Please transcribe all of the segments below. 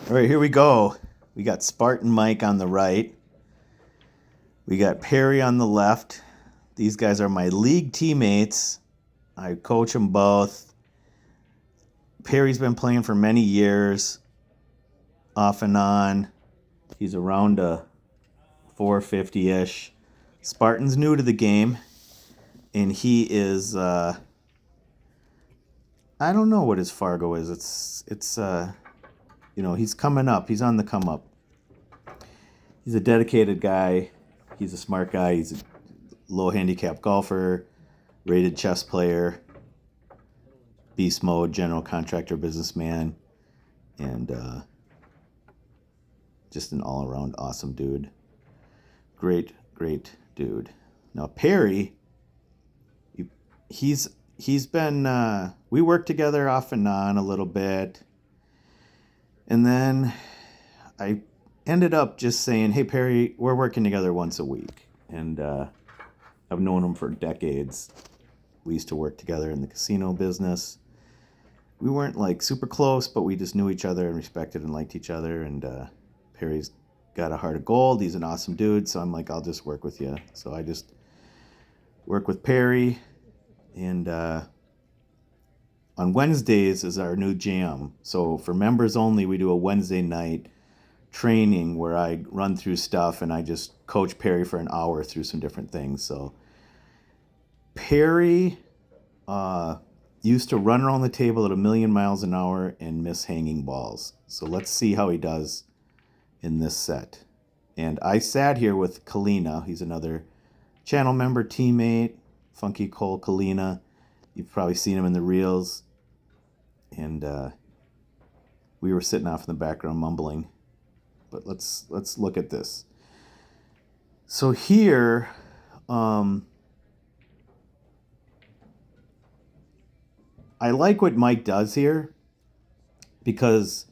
All right, here we go. We got Spartan Mike on the right. We got Perry on the left. These guys are my league teammates. I coach them both. Perry's been playing for many years, off and on. He's around a 450-ish. Spartan's new to the game, and he is I don't know what his Fargo is. It's he's coming up. He's on the come up. He's a dedicated guy. He's a smart guy. He's a low handicap golfer, rated chess player, beast mode, general contractor, businessman, and just an all around awesome dude. Great dude. Now Perry, he's been we worked together off and on a little bit, and then I ended up just saying, "Hey Perry, we're working together once a week," and I've known him for decades. We used to work together in the casino business. We weren't like super close, but we just knew each other and respected and liked each other. And Perry's got a heart of gold. He's an awesome dude. So I'm like, I'll just work with you. So I just work with Perry. And on Wednesdays is our new jam. So for members only, we do a Wednesday night training where I run through stuff and I just coach Perry for an hour through some different things. So Perry used to run around the table at 1,000,000 miles an hour and miss hanging balls. So let's see how he does in this set. And I sat here with Kalina. He's another channel member, teammate, Funky Cole Kalina. You've probably seen him in the reels. And we were sitting off in the background mumbling. But let's look at this. So here, I like what Mike does here because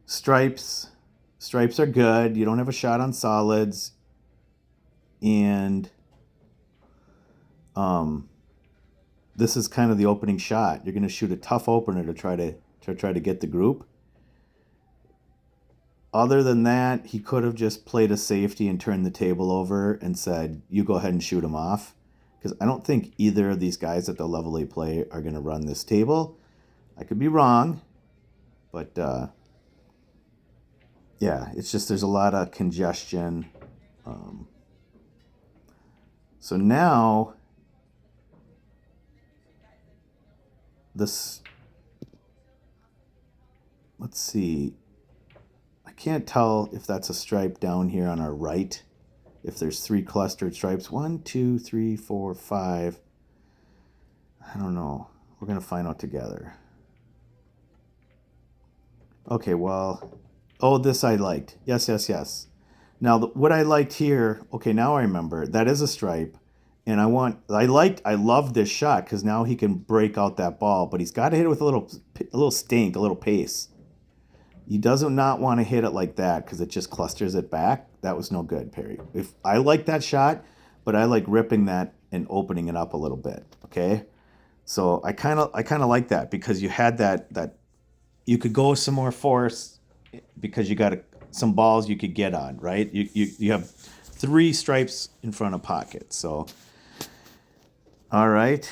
stripes are good. You don't have a shot on solids, and this is kind of the opening shot. You're going to shoot a tough opener to try to get the group. Other than that, he could have just played a safety and turned the table over and said, "You go ahead and shoot him off." Because I don't think either of these guys at the level they play are going to run this table. I could be wrong, but yeah, it's just there's a lot of congestion. So now this, let's see. I can't tell if that's a stripe down here on our right. If there's 3 clustered stripes, 1, 2, 3, 4, 5. I don't know. We're going to find out together. Okay, well, this I liked. Yes. Now, what I liked here, okay, now I remember, that is a stripe. And I love this shot because now he can break out that ball, but he's got to hit it with a little stink, a little pace. He doesn't not want to hit it like that because it just clusters it back. That was no good, Perry. If I like that shot, but I like ripping that and opening it up a little bit. Okay, so I kind of like that because you had that you could go some more force because you got some balls you could get on. Right, you have 3 stripes in front of pocket. So all right.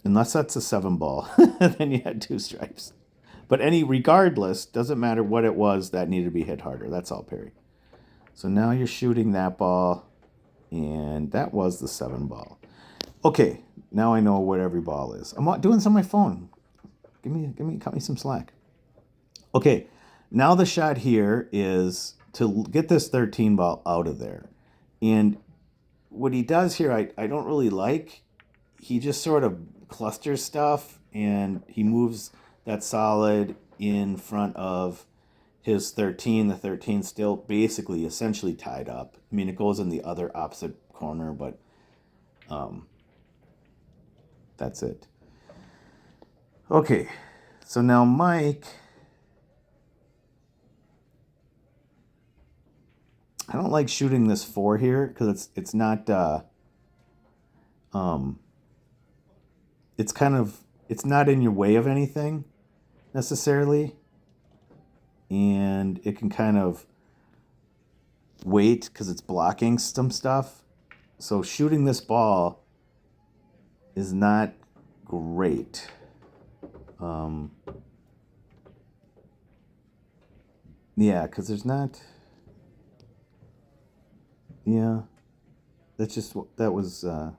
Unless that's a 7 ball, then you had 2 stripes. But regardless, doesn't matter what it was, that needed to be hit harder. That's all, Perry. So now you're shooting that ball, and that was the 7 ball. Okay, now I know what every ball is. I'm doing this on my phone. Cut me some slack. Okay, now the shot here is to get this 13 ball out of there. And what he does here, I don't really like. He just sort of clusters stuff and he moves that solid in front of his 13. The 13 still basically essentially tied up. I mean, it goes in the other opposite corner, but that's it. Okay, so now Mike, I don't like shooting this 4 here because it's not it's kind of, it's not in your way of anything necessarily. And it can kind of wait because it's blocking some stuff. So shooting this ball is not great. Yeah, because there's not... Yeah, that was... I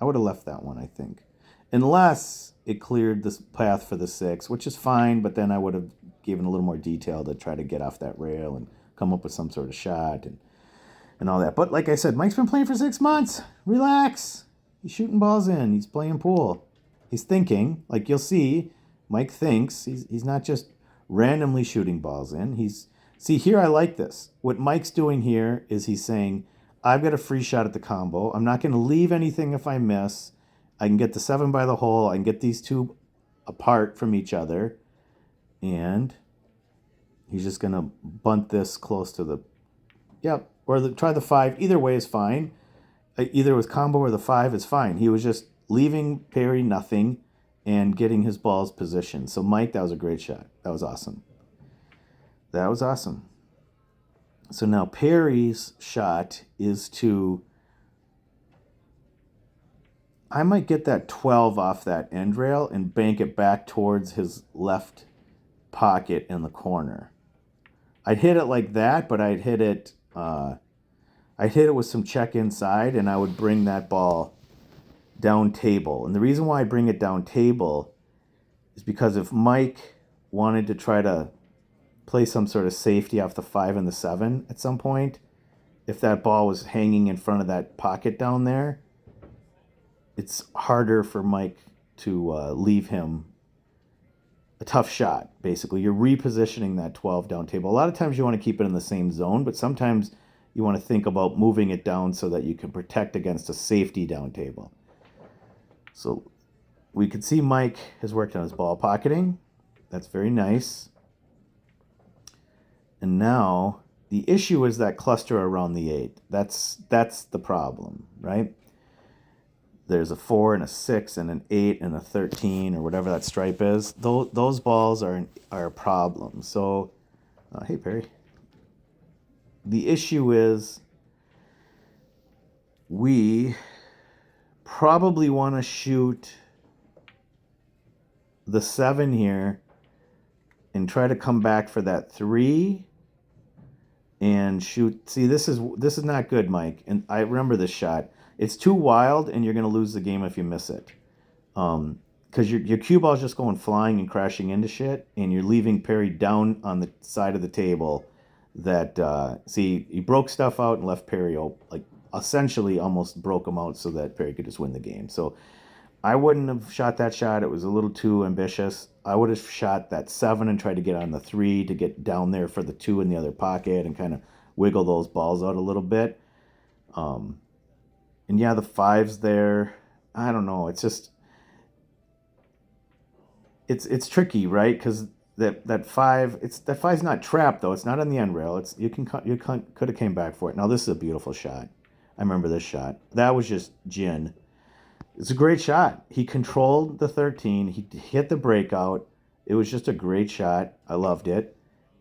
would have left that one, I think. Unless it cleared this path for the 6, which is fine, but then I would have given a little more detail to try to get off that rail and come up with some sort of shot and all that. But like I said, Mike's been playing for 6 months. Relax. He's shooting balls in. He's playing pool. He's thinking. Like you'll see, Mike thinks. He's not just randomly shooting balls in. See, here I like this. What Mike's doing here is he's saying, I've got a free shot at the combo. I'm not going to leave anything if I miss. I can get the 7 by the hole. I can get these 2 apart from each other. And he's just going to bunt this close to the... Yep. Or try the 5. Either way is fine. Either with combo or the 5 is fine. He was just leaving Perry nothing and getting his balls positioned. So, Mike, that was a great shot. That was awesome. That was awesome. So now Perry's shot is to... I might get that 12 off that end rail and bank it back towards his left pocket in the corner. I'd hit it like that, but I'd hit it with some check inside, and I would bring that ball down table. And the reason why I bring it down table is because if Mike wanted to try to play some sort of safety off the 5 and the 7 at some point, if that ball was hanging in front of that pocket down there, it's harder for Mike to leave him a tough shot, basically. You're repositioning that 12 down table. A lot of times you want to keep it in the same zone, but sometimes you want to think about moving it down so that you can protect against a safety down table. So we can see Mike has worked on his ball pocketing. That's very nice. And now the issue is that cluster around the 8. That's the problem, right? There's a 4 and a 6 and an 8 and a 13 or whatever that stripe is. Those balls are a problem. So, hey, Perry. The issue is we probably want to shoot the 7 here and try to come back for that 3 and shoot. See, this is not good, Mike. And I remember this shot. It's too wild, and you're going to lose the game if you miss it. Because your cue ball is just going flying and crashing into shit, and you're leaving Perry down on the side of the table. See, he broke stuff out and left Perry, like, essentially almost broke him out so that Perry could just win the game. So I wouldn't have shot that shot. It was a little too ambitious. I would have shot that 7 and tried to get on the 3 to get down there for the 2 in the other pocket and kind of wiggle those balls out a little bit. And yeah, the 5's there. I don't know. It's just... It's tricky, right? Because that 5's not trapped, though. It's not on the end rail. You could have came back for it. Now, this is a beautiful shot. I remember this shot. That was just gin. It's a great shot. He controlled the 13. He hit the breakout. It was just a great shot. I loved it.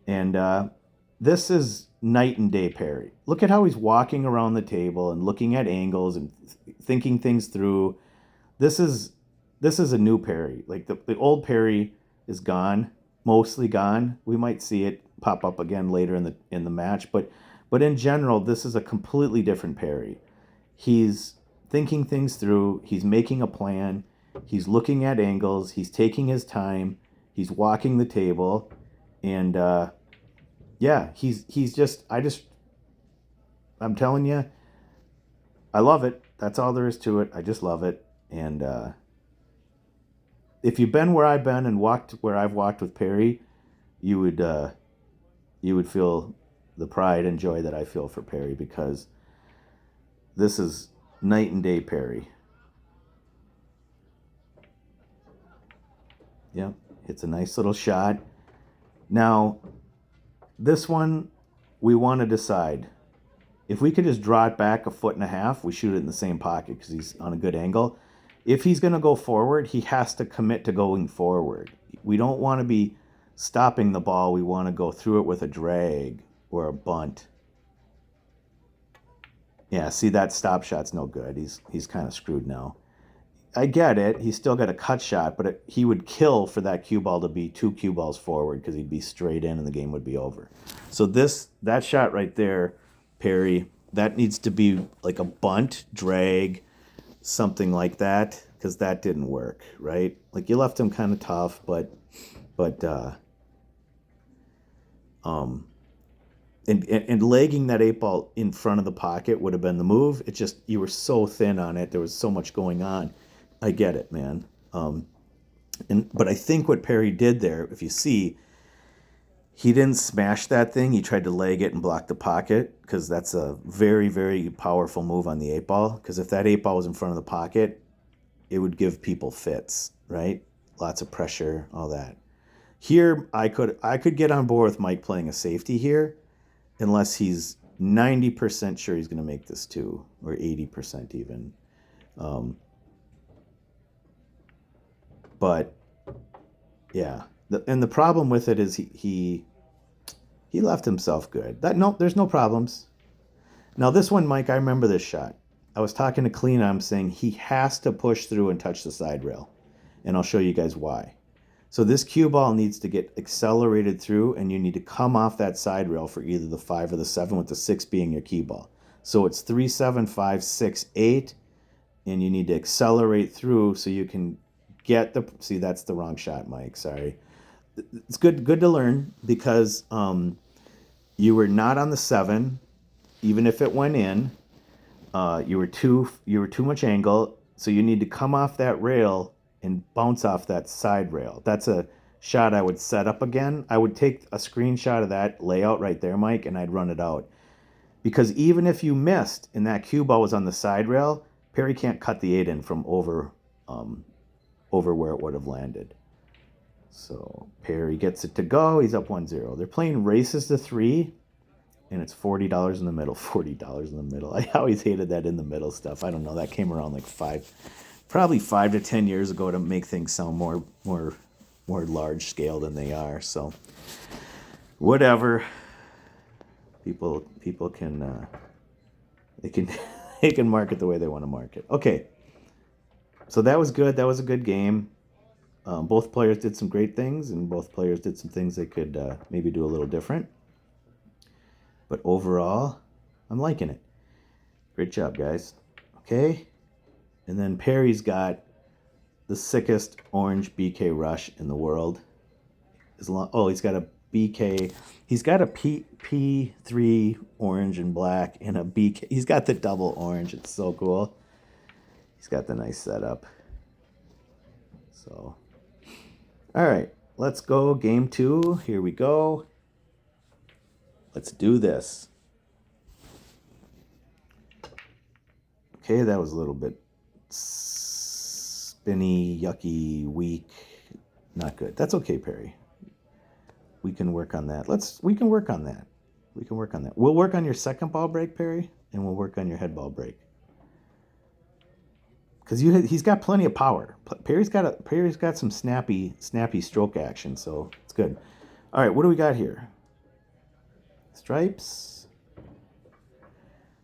And this is night and day Perry. Look at how he's walking around the table and looking at angles and thinking things through. This is a new Perry. Like the old Perry is gone, mostly gone. We might see it pop up again later in the match, but in general, this is a completely different Perry. He's thinking things through. He's making a plan. He's looking at angles. He's taking his time. He's walking the table, and yeah, he's just. I'm telling you, I love it. That's all there is to it. I just love it. And if you've been where I've been and walked where I've walked with Perry, you would feel the pride and joy that I feel for Perry, because this is night and day Perry. Yeah, it's a nice little shot. Now, this one, we want to decide. If we could just draw it back 1.5 feet, we shoot it in the same pocket because he's on a good angle. If he's going to go forward, he has to commit to going forward. We don't want to be stopping the ball, we want to go through it with a drag or a bunt. Yeah, see, that stop shot's no good. He's kind of screwed now. I get it. He's still got a cut shot, but he would kill for that cue ball to be 2 cue balls forward because he'd be straight in and the game would be over. So that shot right there, Perry, that needs to be like a bunt, drag, something like that, because that didn't work, right? Like you left him kind of tough, but um and legging that 8 ball in front of the pocket would have been the move. It just, you were so thin on it. There was so much going on. I get it, man. But I think what Perry did there, if you see, he didn't smash that thing. He tried to leg it and block the pocket because that's a very, very powerful move on the 8 ball. Because if that 8 ball was in front of the pocket, it would give people fits, right? Lots of pressure, all that. Here, I could get on board with Mike playing a safety here, unless he's 90% sure he's going to make this too, or 80% even. But yeah, and the problem with it is he left himself good. There's no problems. Now this one, Mike, I remember this shot. I was talking to Clean. I'm saying he has to push through and touch the side rail, and I'll show you guys why. So this cue ball needs to get accelerated through, and you need to come off that side rail for either the 5 or the 7, with the 6 being your key ball. So it's 3, 7, 5, 6, 8, and you need to accelerate through so you can get the. See, that's the wrong shot, Mike. Sorry. It's good to learn because you were not on the 7, even if it went in. You were too much angle, so you need to come off that rail and bounce off that side rail. That's a shot I would set up again. I would take a screenshot of that layout right there, Mike, and I'd run it out. Because even if you missed and that cue ball was on the side rail, Perry can't cut the 8 in from over where it would have landed. So Perry gets it to go. He's up 1-0. They're playing races to 3, and it's $40 in the middle. $40 in the middle. I always hated that in the middle stuff. I don't know. That came around like 5 to 10 years ago to make things sound more large scale than they are. So whatever. People can they can they can market the way they want to market. Okay. So that was good. That was a good game. Both players did some great things, and both players did some things they could maybe do a little different. But overall, I'm liking it. Great job, guys. Okay. And then Perry's got the sickest orange BK rush in the world. He's got a BK. He's got a P3 orange and black and a BK. He's got the double orange. It's so cool. He's got the nice setup. So, all right, let's go. Game 2. Here we go. Let's do this. Okay, that was a little bit spinny, yucky, weak. Not good. That's okay, Perry. We can work on that. We can work on that. We'll work on your second ball break, Perry, and we'll work on your head ball break. Because he's got plenty of power. Perry's got some snappy stroke action, so it's good. All right, what do we got here? Stripes.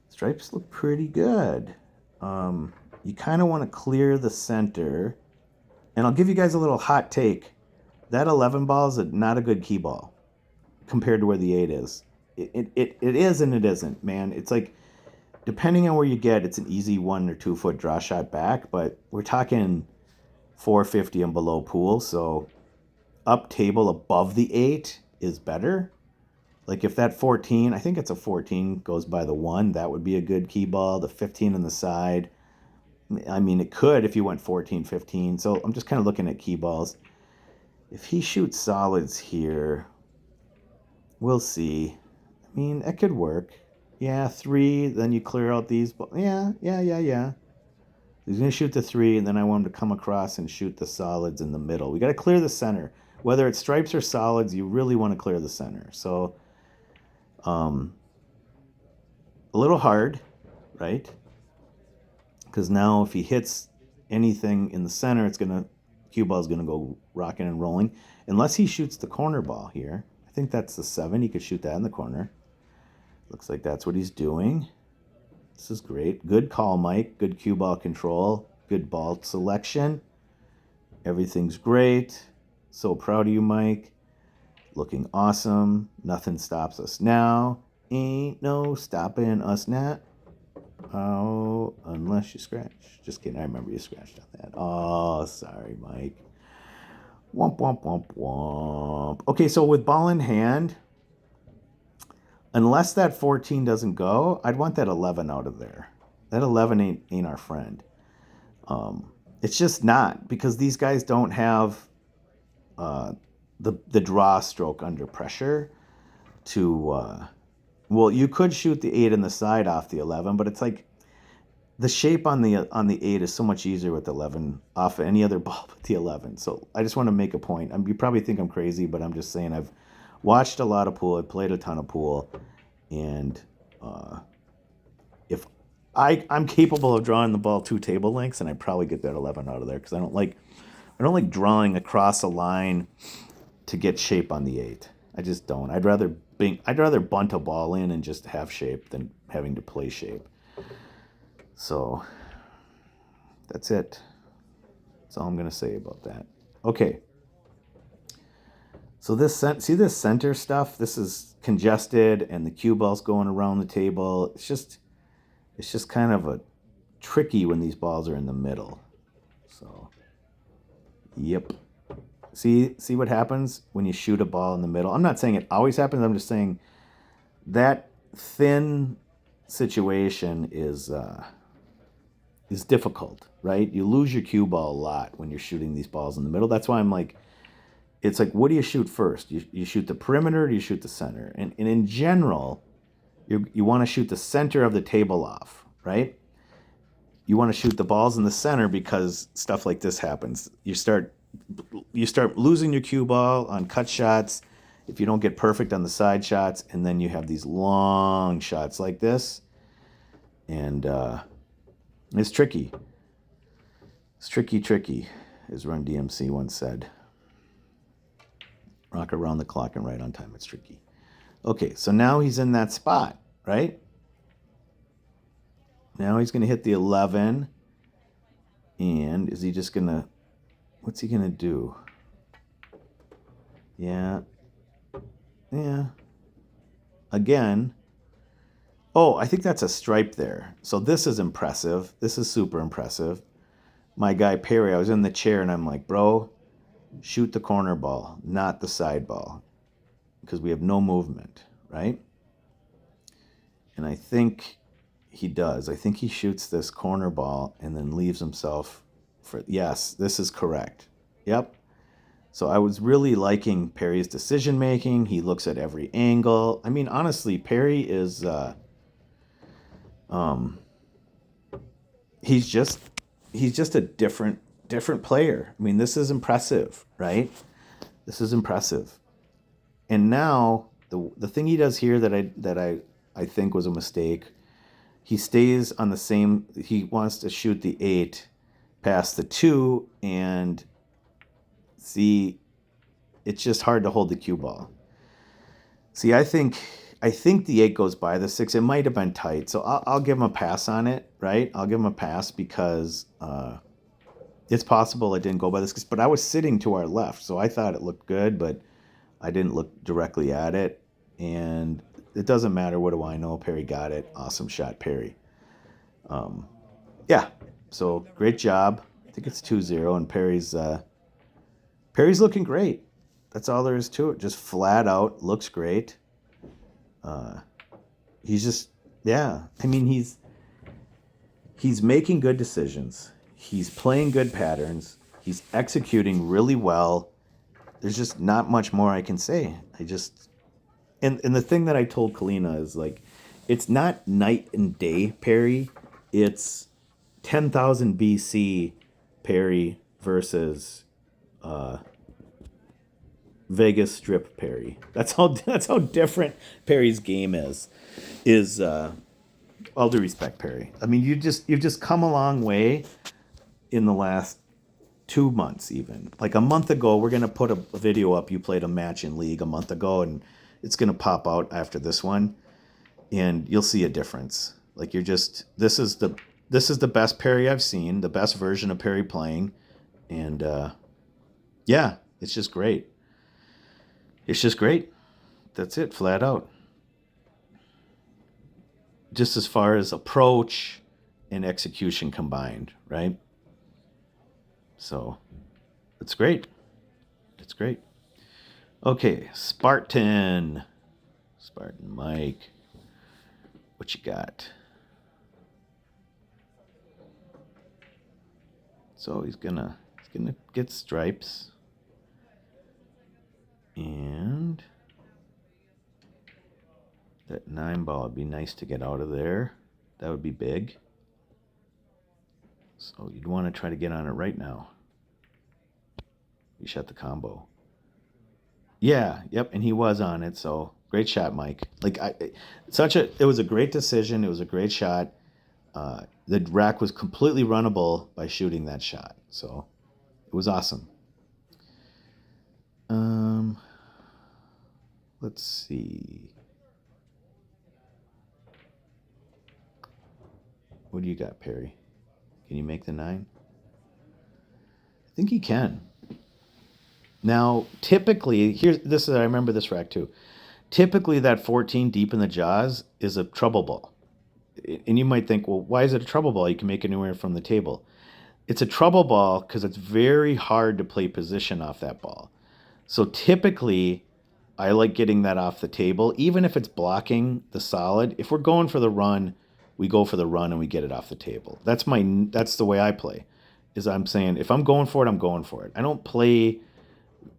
Stripes look pretty good. You kind of want to clear the center. And I'll give you guys a little hot take. That 11 ball is not a good key ball compared to where the 8 is. It is and it isn't, man. It's like, depending on where you get, it's an easy 1 or 2 foot draw shot back, but we're talking 450 and below pool, so up table above the 8 is better. Like if that 14, I think it's a 14, goes by the 1, that would be a good key ball. The 15 on the side, I mean, it could if you went 14, 15. So I'm just kind of looking at key balls. If he shoots solids here, we'll see. I mean, it could work. Yeah, 3, then you clear out these. Yeah. He's going to shoot the 3, and then I want him to come across and shoot the solids in the middle. We got to clear the center. Whether it's stripes or solids, you really want to clear the center. So, a little hard, right? Because now if he hits anything in the center, it's going to cue ball's going to go rocking and rolling. Unless he shoots the corner ball here. I think that's the 7. He could shoot that in the corner. Looks like that's what he's doing. This is great. Good call, Mike. Good cue ball control. Good ball selection. Everything's great. So proud of you, Mike. Looking awesome. Nothing stops us now. Ain't no stopping us now. Oh, unless you scratch. Just kidding. I remember you scratched on that. Oh, sorry, Mike. Womp, womp, womp, womp. Okay, so with ball in hand, unless that 14 doesn't go, I'd want that 11 out of there. That 11 ain't our friend. It's just not, because these guys don't have the draw stroke under pressure to... well, you could shoot the 8 in the side off the 11, but it's like the shape on the 8 is so much easier with the 11 off any other ball but the 11. So I just want to make a point. You probably think I'm crazy, but I'm just saying I've watched a lot of pool. I've played a ton of pool, and if I'm capable of drawing the ball 2 table lengths, and I'd probably get that 11 out of there, because I don't like drawing across a line to get shape on the 8. I just don't. I'd rather bunt a ball in and just have shape than having to play shape. So that's it. That's all I'm going to say about that. Okay. So see this center stuff? This is congested, and the cue ball's going around the table. It's just kind of a tricky when these balls are in the middle. So, yep. See what happens when you shoot a ball in the middle? I'm not saying it always happens. I'm just saying that thin situation is difficult, right? You lose your cue ball a lot when you're shooting these balls in the middle. That's why I'm like, it's like, what do you shoot first? You shoot the perimeter, or do you shoot the center? And in general, you want to shoot the center of the table off, right? You want to shoot the balls in the center, because stuff like this happens. You start losing your cue ball on cut shots if you don't get perfect on the side shots, and then you have these long shots like this, and it's tricky. It's tricky, as Run DMC once said. Rock around the clock and right on time. It's tricky. Okay, so now he's in that spot, right? Now he's going to hit the 11, and is he just going to... What's he going to do? Yeah. Again. Oh, I think that's a stripe there. So this is impressive. This is super impressive. My guy Perry, I was in the chair, and I'm like, bro, shoot the corner ball, not the side ball, because we have no movement, right? And I think he does. I think he shoots this corner ball and then leaves himself for... Yes, this is correct. Yep. So I was really liking Perry's decision making. He looks at every angle. I mean, honestly, Perry is he's just a different player. I mean, this is impressive, right? This is impressive. And now the thing he does here that I think was a mistake, he stays on the same... He wants to shoot the 8 past the 2, and see, it's just hard to hold the cue ball. See, I think the 8 goes by the 6. It might have been tight, so I'll give him a pass on it, right? I'll give him a pass, because it's possible it didn't go by the 6, but I was sitting to our left, so I thought it looked good, but I didn't look directly at it, and it doesn't matter. What do I know? Perry got it. Awesome shot, Perry. Yeah, so great job. I think it's 2-0, and Perry's looking great. That's all there is to it. Just flat out looks great. He's just... Yeah, I mean, he's making good decisions. He's playing good patterns. He's executing really well. There's just not much more I can say. And the thing that I told Kalina is, like, it's not night and day Perry. It's 10,000 BC Perry versus Vegas Strip Perry. That's how different Perry's game is. All due respect, Perry. I mean, you've just come a long way in the last 2 months even. Like a month ago, we're going to put a video up. You played a match in League a month ago, and it's going to pop out after this one, and you'll see a difference. Like this is the best Perry I've seen, the best version of Perry playing, and yeah, it's just great. It's just great. That's it, flat out. Just as far as approach and execution combined, right? So it's great. It's great. Okay, Spartan Mike. What you got? So he's gonna get stripes. And that 9 ball would be nice to get out of there. That would be big. So you'd want to try to get on it right now. You shot the combo. Yeah, yep, and he was on it, so great shot, Mike. It was a great decision. It was a great shot. The rack was completely runnable by shooting that shot, so it was awesome. Let's see. What do you got, Perry? Can you make the 9? I think he can. Now, typically, I remember this rack too. Typically, that 14 deep in the jaws is a trouble ball. And you might think, well, why is it a trouble ball? You can make it anywhere from the table. It's a trouble ball because it's very hard to play position off that ball. So typically, I like getting that off the table, even if it's blocking the solid. If we're going for the run, we go for the run and we get it off the table. That's the way I play. Is I'm saying if I'm going for it, I'm going for it. I don't play.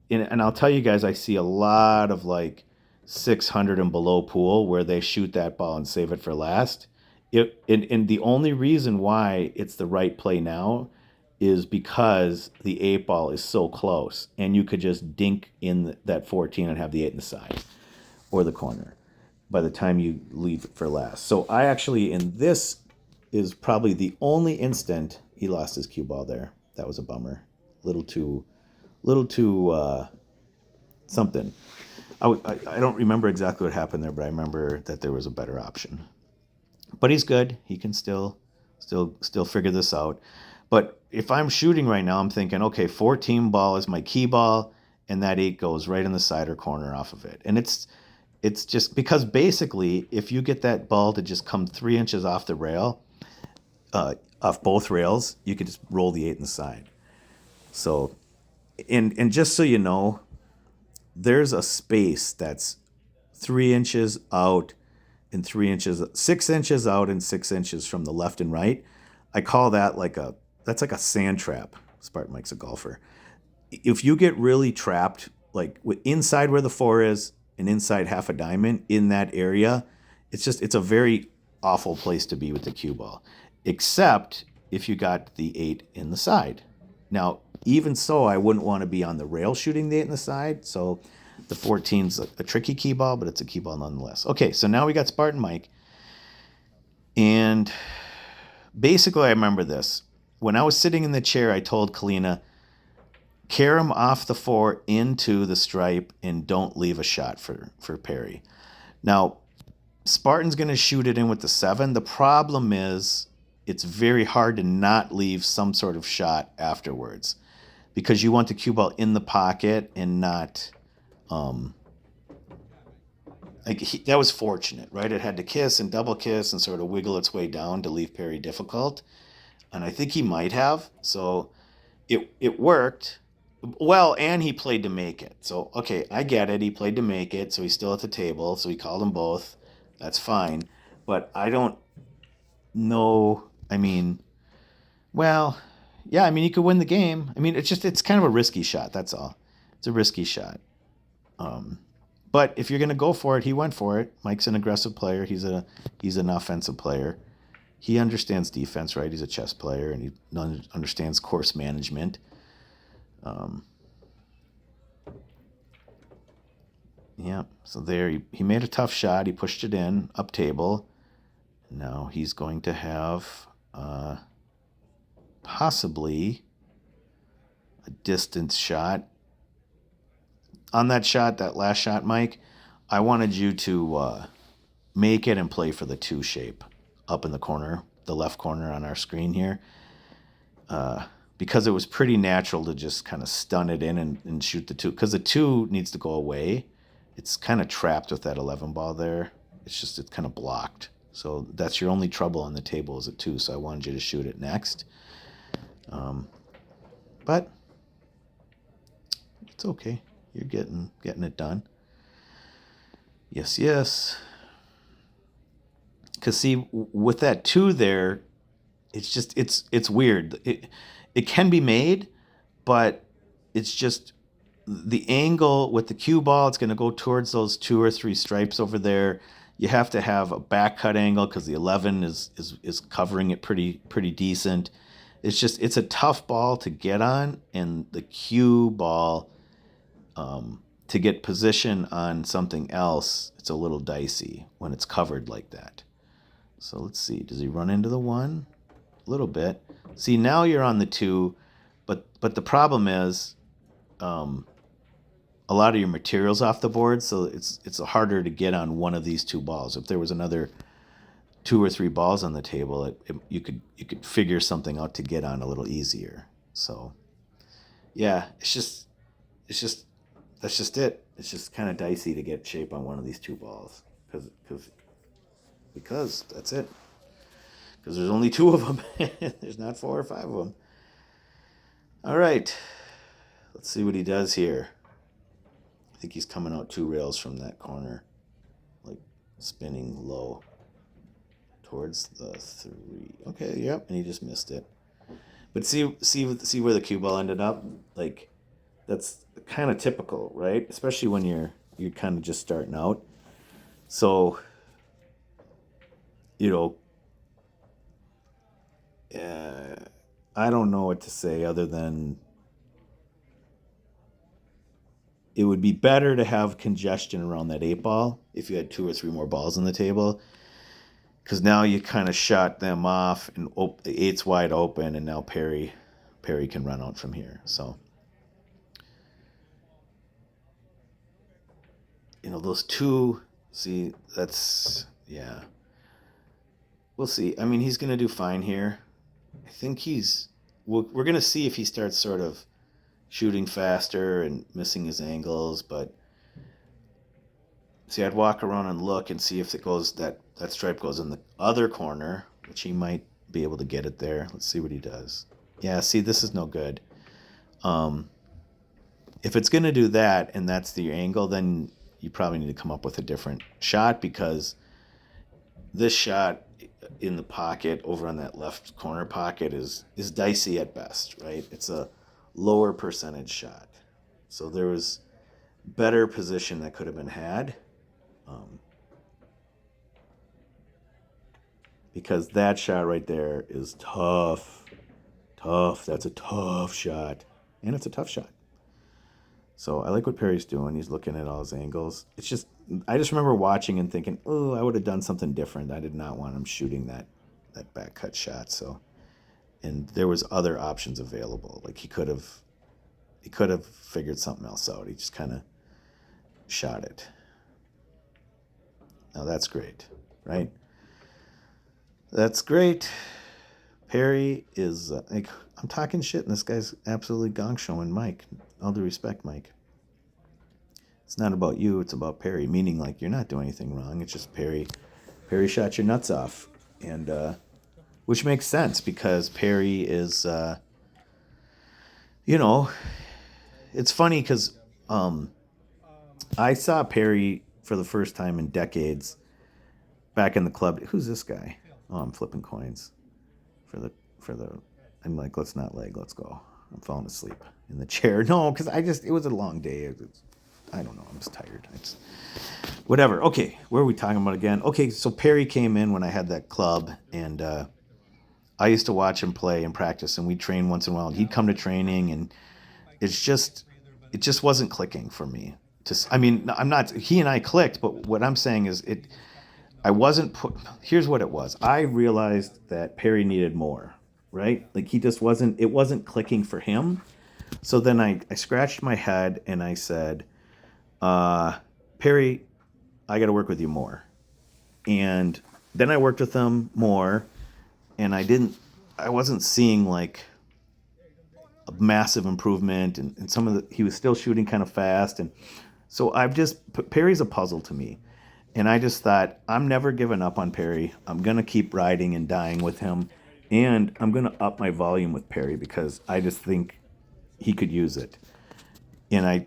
And I'll tell you guys, I see a lot of like 600 and below pool where they shoot that ball and save it for last. And the only reason why it's the right play now is because the 8 ball is so close, and you could just dink in that 14 and have the 8 in the side or the corner by the time you leave it for last. So I actually, in this, is probably the only instant he lost his cue ball there. That was a bummer. Little too something. I don't remember exactly what happened there, but I remember that there was a better option. But he's good. He can still figure this out. But if I'm shooting right now, I'm thinking, okay, 14 ball is my key ball, and that 8 goes right in the side or corner off of it. And it's just because basically, if you get that ball to just come 3 inches off the rail, off both rails, you could just roll the 8 in the side. So, and just so you know, there's a space that's 3 inches out and 3 inches, 6 inches out and 6 inches from the left and right. I call that that's like a sand trap. Spartan Mike's a golfer. If you get really trapped, like inside where the 4 is and inside half a diamond in that area, it's a very awful place to be with the cue ball, except if you got the 8 in the side. Now, even so, I wouldn't want to be on the rail shooting the 8 in the side, so the 14's a tricky key ball, but it's a key ball nonetheless. Okay, so now we got Spartan Mike, and basically I remember this. When I was sitting in the chair, I told Kalina, carry him off the 4 into the stripe and don't leave a shot for Perry. Now, Spartan's going to shoot it in with the 7. The problem is it's very hard to not leave some sort of shot afterwards because you want the cue ball in the pocket and not... that was fortunate, right? It had to kiss and double kiss and sort of wiggle its way down to leave Perry difficult. And I think he might have. So it worked. Well, and he played to make it. So, okay, I get it. He played to make it, so he's still at the table. So he called them both. That's fine. But I don't know. I mean, well, yeah, I mean, you could win the game. I mean, it's kind of a risky shot. That's all. It's a risky shot. But if you're going to go for it, he went for it. Mike's an aggressive player. He's an offensive player. He understands defense, right? He's a chess player, and he understands course management. Yeah, so there he made a tough shot. He pushed it in, up table. Now he's going to have possibly a distance shot. On that shot, that last shot, Mike, I wanted you to make it and play for the 2 shape up in the corner, the left corner on our screen here. Because it was pretty natural to just kind of stun it in and shoot the 2. Because the 2 needs to go away. It's kind of trapped with that 11 ball there. It's kind of blocked. So that's your only trouble on the table is a 2. So I wanted you to shoot it next. But it's okay. You're getting it done. Yes, yes. Because see, with that 2 there, it's weird. It can be made, but it's just the angle with the cue ball. It's going to go towards those 2 or 3 stripes over there. You have to have a back cut angle because the 11 is covering it pretty decent. It's a tough ball to get on, and the cue ball to get position on something else, it's a little dicey when it's covered like that. So let's see. Does he run into the 1? A little bit. See, now you're on the 2, but the problem is a lot of your material's off the board, so it's harder to get on one of these 2 balls. If there was another 2 or 3 balls on the table, you could figure something out to get on a little easier. So yeah, that's just it. It's just kind of dicey to get shape on one of these 2 balls because that's it. Because there's only 2 of them. There's not 4 or 5 of them. All right. Let's see what he does here. I think he's coming out 2 rails from that corner, like spinning low towards the 3. Okay, yep, and he just missed it. But see where the cue ball ended up? Like, that's kind of typical, right? Especially when you're kind of just starting out. So, I don't know what to say other than it would be better to have congestion around that 8 ball if you had 2 or 3 more balls on the table. Because now you kind of shot them off and the 8's wide open, and now Perry can run out from here. So, those 2, see, yeah. We'll see. I mean, he's going to do fine here. I think we're going to see if he starts sort of shooting faster and missing his angles, but see, I'd walk around and look and see if it goes, that stripe goes in the other corner, which he might be able to get it there. Let's see what he does. Yeah, see, this is no good. If it's going to do that and that's the angle, then you probably need to come up with a different shot, because this shot in the pocket over on that left corner pocket is dicey at best, right? It's a lower percentage shot. So there was better position that could have been had. Because that shot right there is tough. That's a tough shot. And it's a tough shot. So I like what Perry's doing. He's looking at all his angles. I just remember watching and thinking, oh, I would have done something different. I did not want him shooting that back cut shot. So, and there was other options available. Like he could have figured something else out. He just kind of shot it. Now that's great, right? That's great. Perry is I'm talking shit, and this guy's absolutely gong showing Mike. All due respect, Mike. It's not about you, it's about Perry, meaning like you're not doing anything wrong. It's just Perry shot your nuts off. And which makes sense, because Perry is it's funny because I saw Perry for the first time in decades back in the club. Who's this guy? Oh, I'm flipping coins for the I'm like, let's not leg, let's go. I'm falling asleep in the chair. No, because it was a long day. I don't know. I'm just tired. Whatever. Okay, where are we talking about again? Okay, so Perry came in when I had that club, and I used to watch him play and practice, and we'd train once in a while. And he'd come to training, and it just wasn't clicking for me. I'm not. He and I clicked, but what I'm saying is I wasn't here's what it was. I realized that Perry needed more, right? Like it wasn't clicking for him. So then I scratched my head and I said, Perry, I got to work with you more. And then I worked with him more, and I wasn't seeing like a massive improvement, and some of he was still shooting kind of fast. And so Perry's a puzzle to me. And I just thought, I'm never giving up on Perry. I'm going to keep riding and dying with him. And I'm going to up my volume with Perry because I just think he could use it. I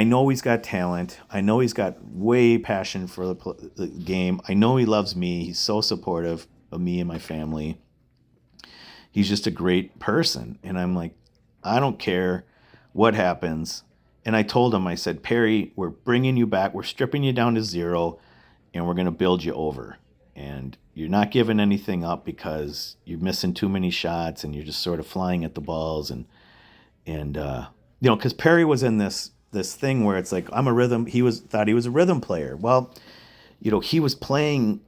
know he's got talent. I know he's got way passion for the game. I know he loves me. He's so supportive of me and my family. He's just a great person. And I'm like, I don't care what happens. And I told him, I said, Perry, we're bringing you back. We're stripping you down to zero, and we're going to build you over. And you're not giving anything up because you're missing too many shots and you're just sort of flying at the balls. And because Perry was in this thing where it's like, I'm a rhythm. Thought he was a rhythm player. Well, he was playing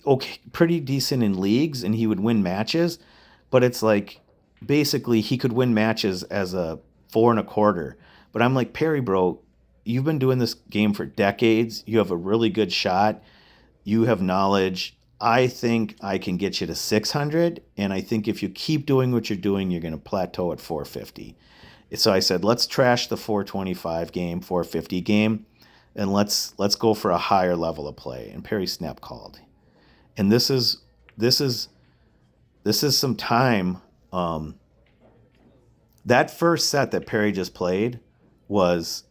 okay, pretty decent in leagues, and he would win matches. But it's like, basically, he could win matches as a 4.25. But I'm like, Perry, bro, you've been doing this game for decades. You have a really good shot. You have knowledge. I think I can get you to 600. And I think if you keep doing what you're doing, you're going to plateau at 450. So I said, let's trash the 425 game, 450 game, and let's go for a higher level of play. And Perry snap called. And this is some time. That first set that Perry just played was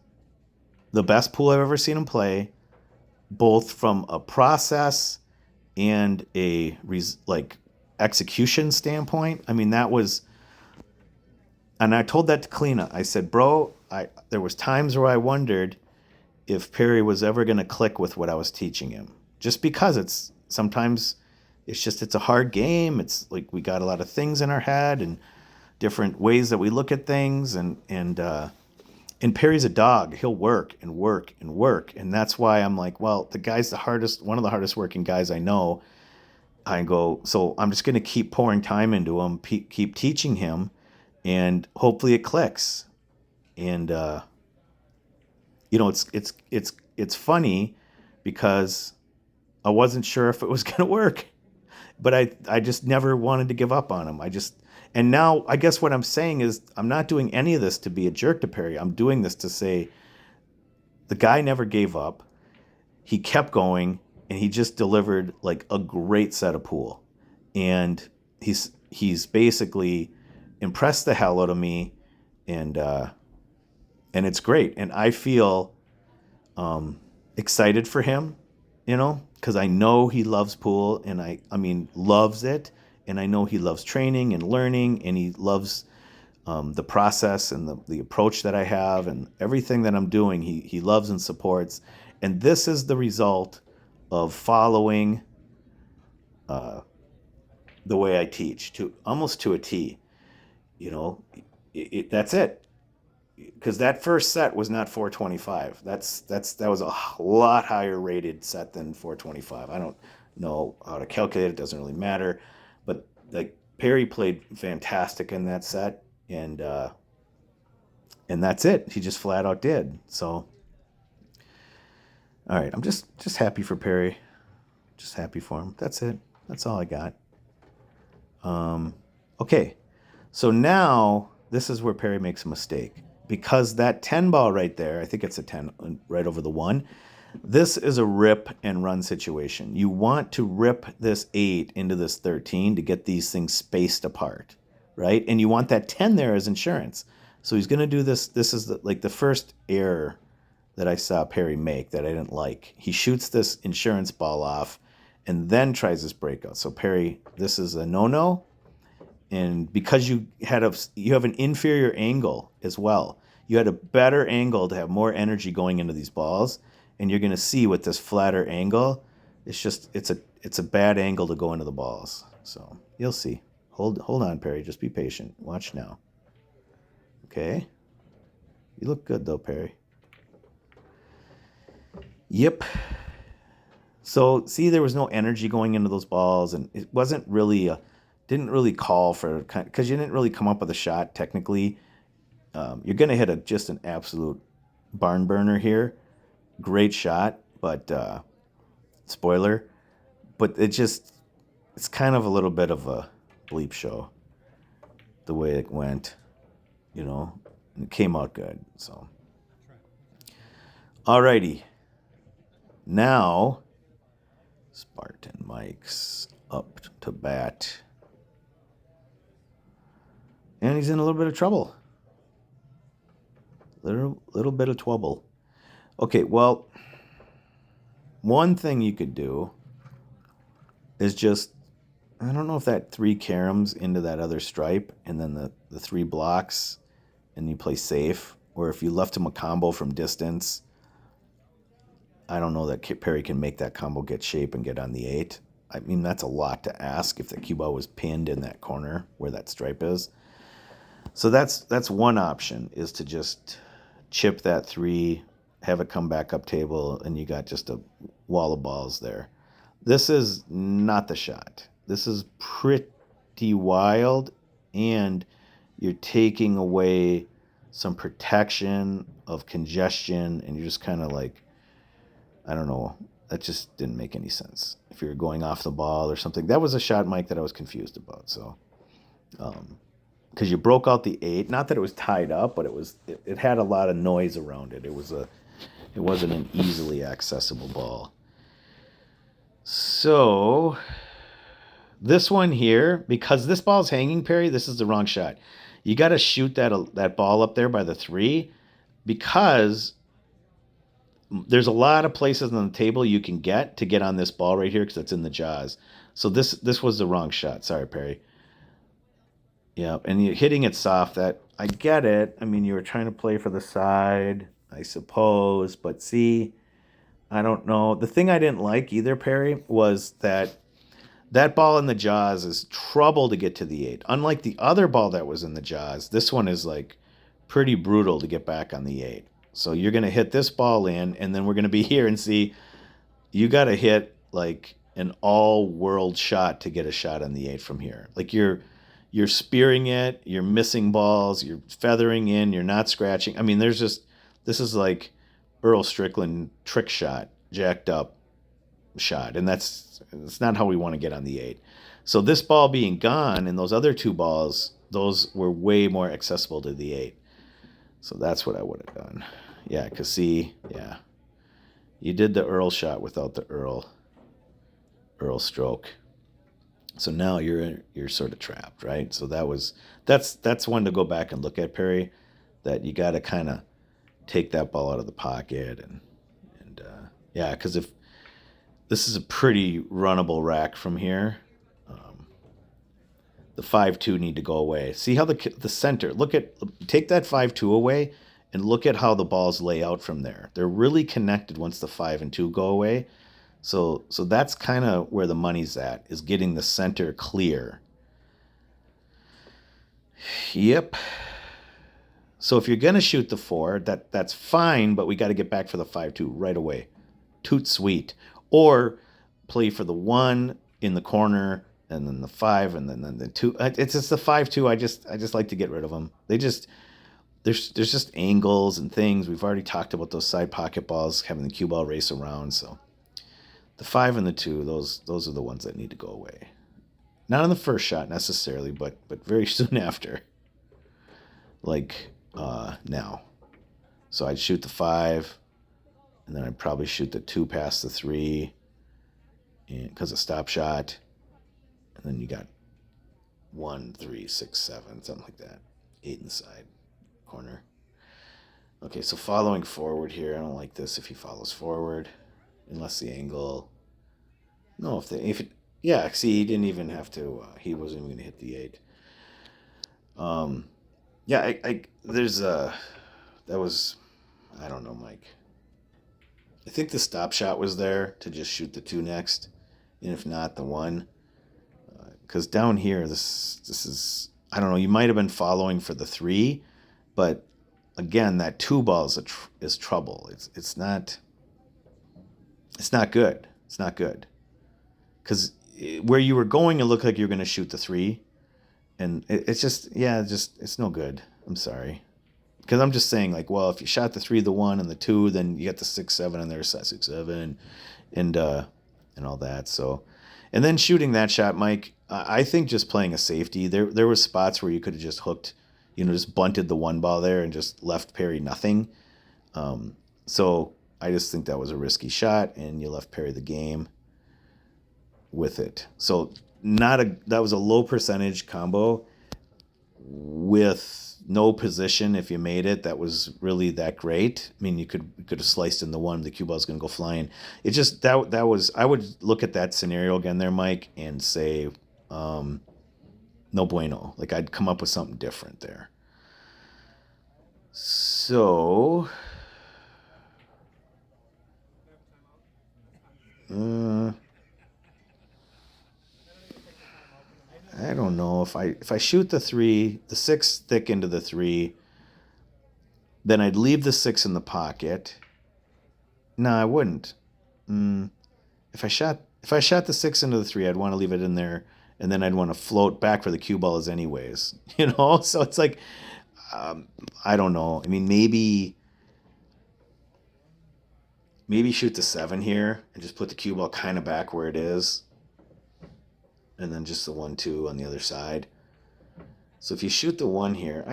the best pool I've ever seen him play, both from a process and a execution standpoint. I mean, that was, and I told that to Kalina. I said, bro, there was times where I wondered if Perry was ever going to click with what I was teaching him, just because sometimes it's a hard game. It's like we got a lot of things in our head and different ways that we look at things, and Perry's a dog. He'll work and work and work. And that's why I'm like, well, the guy's one of the hardest working guys I know. I go, so I'm just going to keep pouring time into him, keep teaching him, and hopefully it clicks. And, it's funny because I wasn't sure if it was going to work, but I just never wanted to give up on him. And now I guess what I'm saying is I'm not doing any of this to be a jerk to Perry. I'm doing this to say the guy never gave up. He kept going, and he just delivered like a great set of pool. And he's basically impressed the hell out of me, and it's great. And I feel excited for him, because I know he loves pool, and I mean loves it. And I know he loves training and learning, and he loves the process and the approach that I have and everything that I'm doing. He loves and supports. And this is the result of following the way I teach almost to a T. That's it. Because that first set was not 425. That was a lot higher rated set than 425. I don't know how to calculate it. It doesn't really matter. But like Perry played fantastic in that set, and that's it. He just flat out did. So, all right, I'm just happy for Perry. Just happy for him. That's it. That's all I got. Okay, so now this is where Perry makes a mistake, because that 10 ball right there, I think it's a 10 right over the 1. This is a rip and run situation. You want to rip this 8 into this 13 to get these things spaced apart, right? And you want that 10 there as insurance. So he's going to do this. This is the first error that I saw Perry make that I didn't like. He shoots this insurance ball off and then tries this breakout. So Perry, this is a no-no. And because you have an inferior angle as well. You had a better angle to have more energy going into these balls. And you're going to see with this flatter angle, it's a bad angle to go into the balls. So you'll see. Hold on, Perry. Just be patient. Watch now. Okay. You look good though, Perry. Yep. So see, there was no energy going into those balls, and it wasn't really didn't really call for, because you didn't really come up with a shot technically You're going to hit just an absolute barn burner here. Great shot, but spoiler. But it's kind of a little bit of a bleep show, the way it went, and it came out good. So, alrighty. Now, Spartan Mike's up to bat. And he's in a little bit of trouble. Little bit of trouble. Okay, well, one thing you could do is just, I don't know if that 3 caroms into that other stripe and then the 3 blocks and you play safe, or if you left him a combo from distance. I don't know that Perry can make that combo get shape and get on the 8. I mean, that's a lot to ask if the cue ball was pinned in that corner where that stripe is. So that's one option, is to just chip that 3, have it come back up table, and you got just a wall of balls there. This is not the shot. This is pretty wild, and you're taking away some protection of congestion, and you're just kind of like, I don't know, that just didn't make any sense. If you're going off the ball or something, that was a shot, Mike, that I was confused about. So, because you broke out the 8, not that it was tied up, but it had a lot of noise around it. It wasn't an easily accessible ball. So this one here, because this ball's hanging, Perry, this is the wrong shot. You got to shoot that ball up there by the 3, because there's a lot of places on the table you can get on this ball right here, because it's in the jaws. So this was the wrong shot. Sorry, Perry. Yeah, and you're hitting it soft. That, I get it. I mean, you were trying to play for the side, I suppose. But see, I don't know. The thing I didn't like either, Perry, was that ball in the jaws is trouble to get to the 8. Unlike the other ball that was in the jaws, this one is like pretty brutal to get back on the 8. So you're going to hit this ball in, and then we're going to be here and see, you got to hit like an all-world shot to get a shot on the 8 from here. Like you're spearing it, you're missing balls, you're feathering in, you're not scratching. I mean, this is like Earl Strickland trick shot, jacked up shot, and that's not how we want to get on the 8. So this ball being gone and those other 2 balls, those were way more accessible to the 8. So that's what I would have done. Yeah, because see, yeah, you did the Earl shot without the Earl stroke. So now you're sort of trapped, right? So that's one to go back and look at, Perry, that you got to kind of take that ball out of the pocket and yeah, because if this is a pretty runnable rack from here, the 5-2 need to go away. See how the center, take that 5-2 away and look at how the balls lay out from there. They're really connected once the 5 and 2 go away. So that's kind of where the money's at, is getting the center clear. Yep. So if you're going to shoot the 4, that's fine, but we got to get back for the 5-2 right away. Toot sweet. Or play for the 1 in the corner, and then the 5, and then the 2. It's just the 5-2. I just like to get rid of them. There's just angles and things. We've already talked about those side pocket balls having the cue ball race around. So the 5 and the 2, those are the ones that need to go away. Not on the first shot necessarily, but very soon after. Like now. So I'd shoot the 5, and then I'd probably shoot the 2 past the 3, and because of stop shot. And then you got 1, 3, 6, 7, something like that. 8 inside corner. Okay, so following forward here. I don't like this if he follows forward, unless the angle. No, yeah. See, he didn't even have to. He wasn't even going to hit the 8. Yeah. That was. I don't know, Mike. I think the stop shot was there to just shoot the 2 next, and if not, the 1. Because down here, this is, I don't know, you might have been following for the 3, but again, that 2 ball is trouble. It's not good. It's not good. Because where you were going, it looked like you were going to shoot the 3, and it's no good. I'm sorry. because I'm just saying, like, well, if you shot the 3, the 1, and the 2, then you get the 6, 7, and there's 6, 7, and all that. So, and then shooting that shot, Mike, I think just playing a safety. There were spots where you could have just hooked, just bunted the 1 ball there and just left Perry nothing. So I just think that was a risky shot, and you left Perry the game with it. So that was a low percentage combo with no position. If you made it, that was really that great. I mean, you could have sliced in the 1, the cue ball's going to go flying. It just that was, I would look at that scenario again there, Mike, and say no bueno. Like, I'd come up with something different there. So I don't know if I shoot the 3, the 6 thick into the 3, then I'd leave the 6 in the pocket. No, I wouldn't. If I shot the 6 into the 3, I'd want to leave it in there, and then I'd want to float back where the cue ball is anyways. So it's like, I don't know. I mean, maybe shoot the 7 here and just put the cue ball kind of back where it is, and then just the 1, 2 on the other side. So if you shoot the 1 here,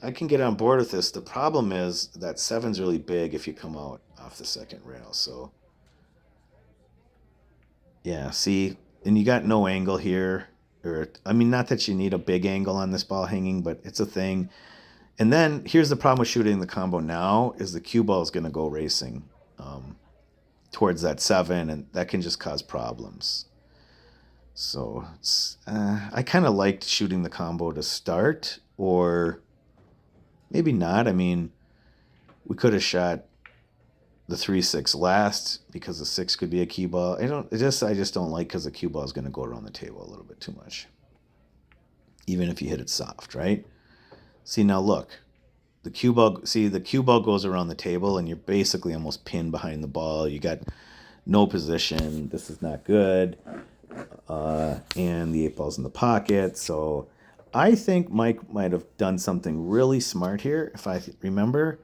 I can get on board with this. The problem is that 7's really big if you come out off the second rail. So yeah, see, and you got no angle here. Or, I mean, not that you need a big angle on this ball hanging, but it's a thing. And then here's the problem with shooting the combo now is the cue ball is going to go racing towards that 7, and that can just cause problems. So I kind of liked shooting the combo to start, or maybe not. I mean, we could have shot the 3, 6 last because the 6 could be a cue ball. I just don't like, because the cue ball is going to go around the table a little bit too much, even if you hit it soft, right? See, now look, the cue ball goes around the table, and you're basically almost pinned behind the ball. You got no position. This is not good. And the 8 ball's in the pocket. So I think Mike might have done something really smart here, if I remember.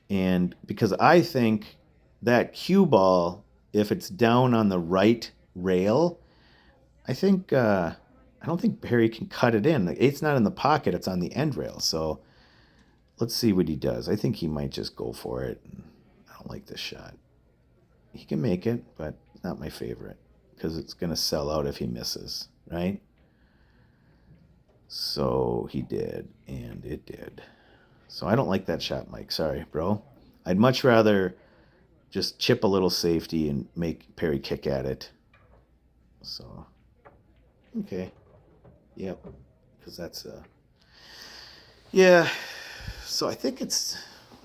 And because I think that cue ball, if it's down on the right rail, I don't think Perry can cut it in. The 8's not in the pocket, it's on the end rail. So let's see what he does. I think he might just go for it. I don't like this shot. He can make it, but not my favorite, because it's going to sell out if he misses, right? So he did, and it did. So I don't like that shot, Mike. Sorry, bro. I'd much rather just chip a little safety and make Perry kick at it. So, okay. Yep. Because that's, yeah. So I think I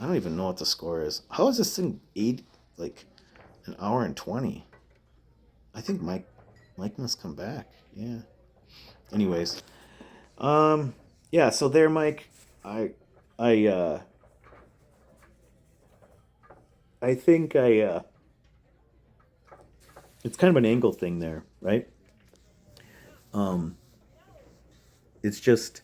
don't even know what the score is. How is this thing an hour and 20? I think Mike must come back. Yeah. Anyways, yeah. So there, Mike. I think it's kind of an angle thing there, right? It's just,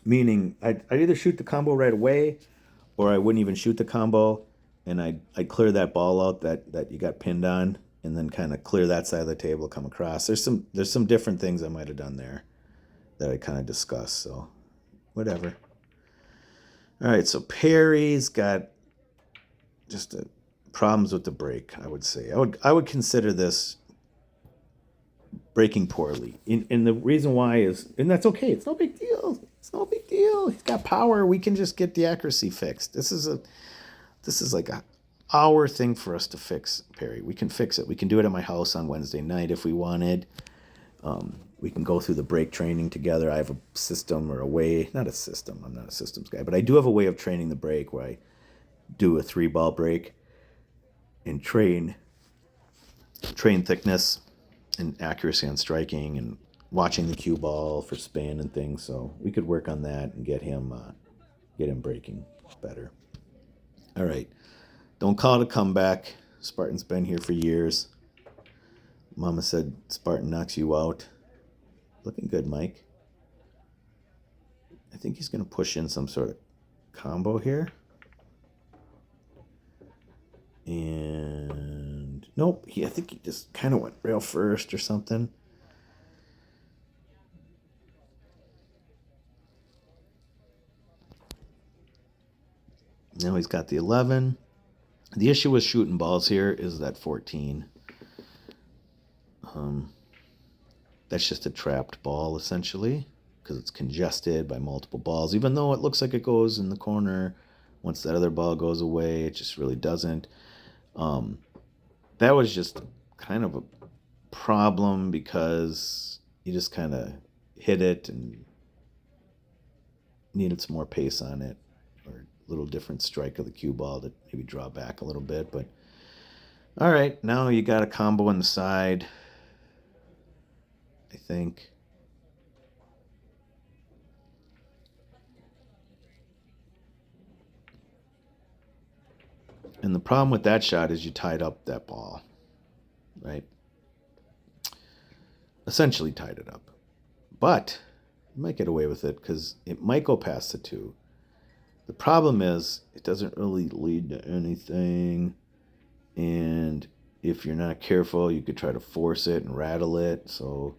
meaning I'd either shoot the combo right away, or I wouldn't even shoot the combo, and I'd clear that ball out that you got pinned on, and then kind of clear that side of the table, come across. There's some different things I might have done there that I kind of discussed. So whatever. All right, so Perry's got just problems with the break, I would say. I would consider this breaking poorly. And the reason why is, and that's okay. It's no big deal. It's no big deal. He's got power. We can just get the accuracy fixed. This is like a hour thing for us to fix, Perry. We can fix it. We can do it at my house on Wednesday night if we wanted. We can go through the break training together. I have a system, or a way, not a system. I'm not a systems guy, but I do have a way of training the break where I do a 3-ball break and train thickness and accuracy on striking and watching the cue ball for spin and things. So we could work on that and get him breaking better. All right. Don't call it a comeback. Spartan's been here for years. Mama said Spartan knocks you out. Looking good, Mike. I think he's going to push in some sort of combo here. And nope, I think he just kind of went rail first or something. Now he's got the 11. The issue with shooting balls here is that 14. That's just a trapped ball, essentially, because it's congested by multiple balls. Even though it looks like it goes in the corner, once that other ball goes away, it just really doesn't. That was just kind of a problem because you just kind of hit it and needed some more pace on it, or a little different strike of the cue ball to maybe draw back a little bit. But all right, now you got a combo on the side, I think. And the problem with that shot is you tied up that ball, right? Essentially tied it up. But you might get away with it because it might go past the 2. The problem is it doesn't really lead to anything. And if you're not careful, you could try to force it and rattle it. So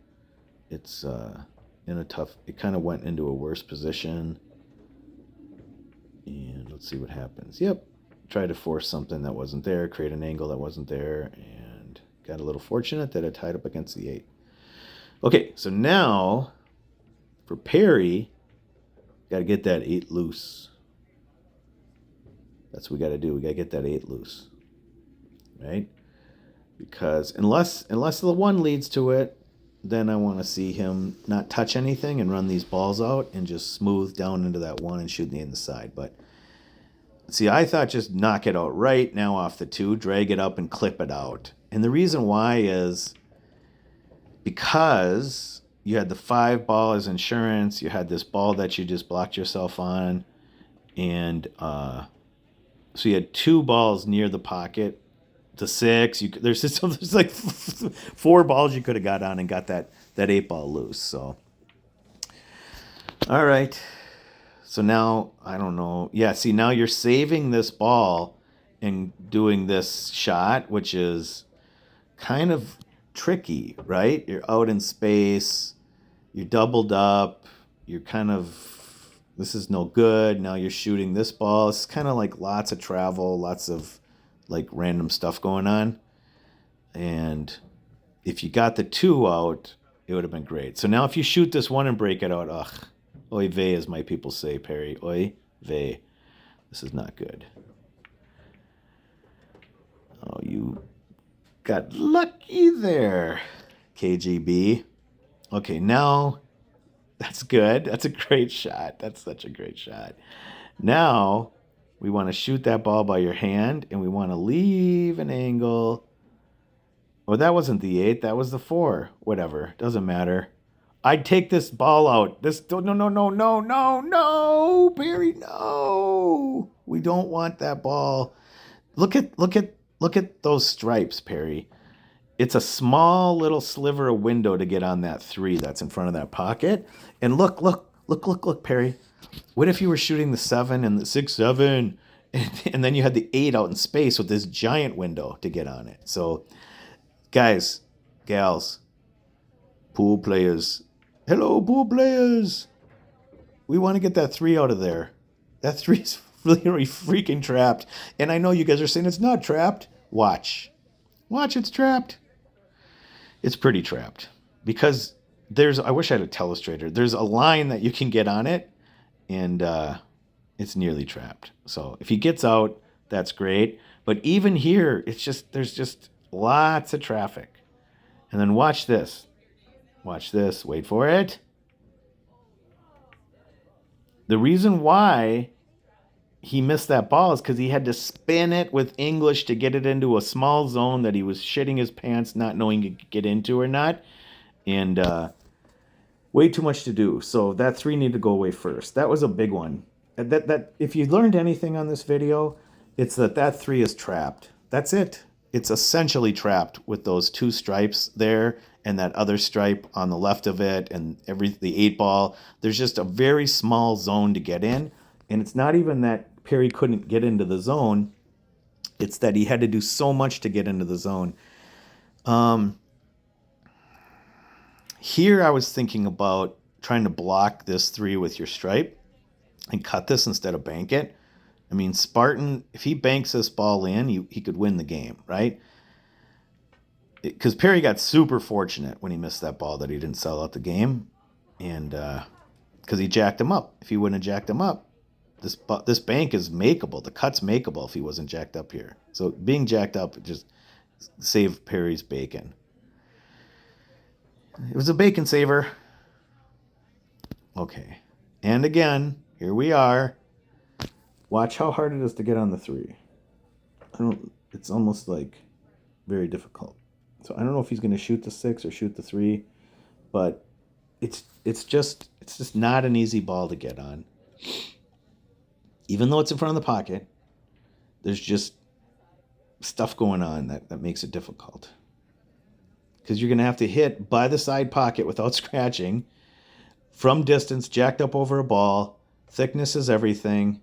it's in a tough, it kind of went into a worse position. And let's see what happens. Yep. Try to force something that wasn't there, create an angle that wasn't there, and got a little fortunate that it tied up against the 8. Okay, so now for Perry, got to get that 8 loose. That's what we got to do. We got to get that 8 loose, right? Because unless the 1 leads to it, then I want to see him not touch anything and run these balls out and just smooth down into that 1 and shoot the inside. But see, I thought just knock it out right now off the 2, drag it up and clip it out. And the reason why is because you had the 5 ball as insurance, you had this ball that you just blocked yourself on, and so you had 2 balls near the pocket, the 6. There's like 4 balls you could have got on and got that 8 ball loose. So, all right. So now, I don't know. Yeah, see, now you're saving this ball and doing this shot, which is kind of tricky, right? You're out in space. You're doubled up. You're kind of, this is no good. Now you're shooting this ball. It's kind of like lots of travel, lots of like random stuff going on. And if you got the 2 out, it would have been great. So now if you shoot this 1 and break it out, ugh. Oy vey, as my people say, Perry. Oy vey. This is not good. Oh, you got lucky there, KGB. Okay, now that's good. That's a great shot. That's such a great shot. Now we want to shoot that ball by your hand, and we want to leave an angle. Oh, that wasn't the 8. That was the 4. Whatever. Doesn't matter. I'd take this ball out. No, Barry, no. We don't want that ball. Look at those stripes, Perry. It's a small little sliver of window to get on that 3 that's in front of that pocket. And look, Perry. What if you were shooting the 7 and the 6, 7, and then you had the 8 out in space with this giant window to get on it? So, guys, gals, pool players. Hello, pool players. We want to get that 3 out of there. That 3 is really freaking trapped. And I know you guys are saying it's not trapped. Watch, it's trapped. It's pretty trapped. Because I wish I had a telestrator. There's a line that you can get on it, and it's nearly trapped. So if he gets out, that's great. But even here, there's just lots of traffic. And then watch this. Watch this. Wait for it. The reason why he missed that ball is because he had to spin it with English to get it into a small zone that he was shitting his pants not knowing he could get into or not. And way too much to do. So that 3 needed to go away first. That was a big one. That if you learned anything on this video, it's that 3 is trapped. That's it. It's essentially trapped with those 2 stripes there and that other stripe on the left of it, and the 8 ball. There's just a very small zone to get in, and it's not even that Perry couldn't get into the zone. It's that he had to do so much to get into the zone. Here I was thinking about trying to block this 3 with your stripe and cut this instead of bank it. I mean, Spartan, if he banks this ball in, he could win the game, right? Because Perry got super fortunate when he missed that ball that he didn't sell out the game. And because he jacked him up. If he wouldn't have jacked him up, this bank is makeable. The cut's makeable if he wasn't jacked up here. So being jacked up just saved Perry's bacon. It was a bacon saver. Okay. And again, here we are. Watch how hard it is to get on the 3. It's almost like very difficult. So I don't know if he's going to shoot the 6 or shoot the 3, but it's just not an easy ball to get on. Even though it's in front of the pocket, there's just stuff going on that makes it difficult. Because you're going to have to hit by the side pocket without scratching, from distance, jacked up over a ball. Thickness is everything.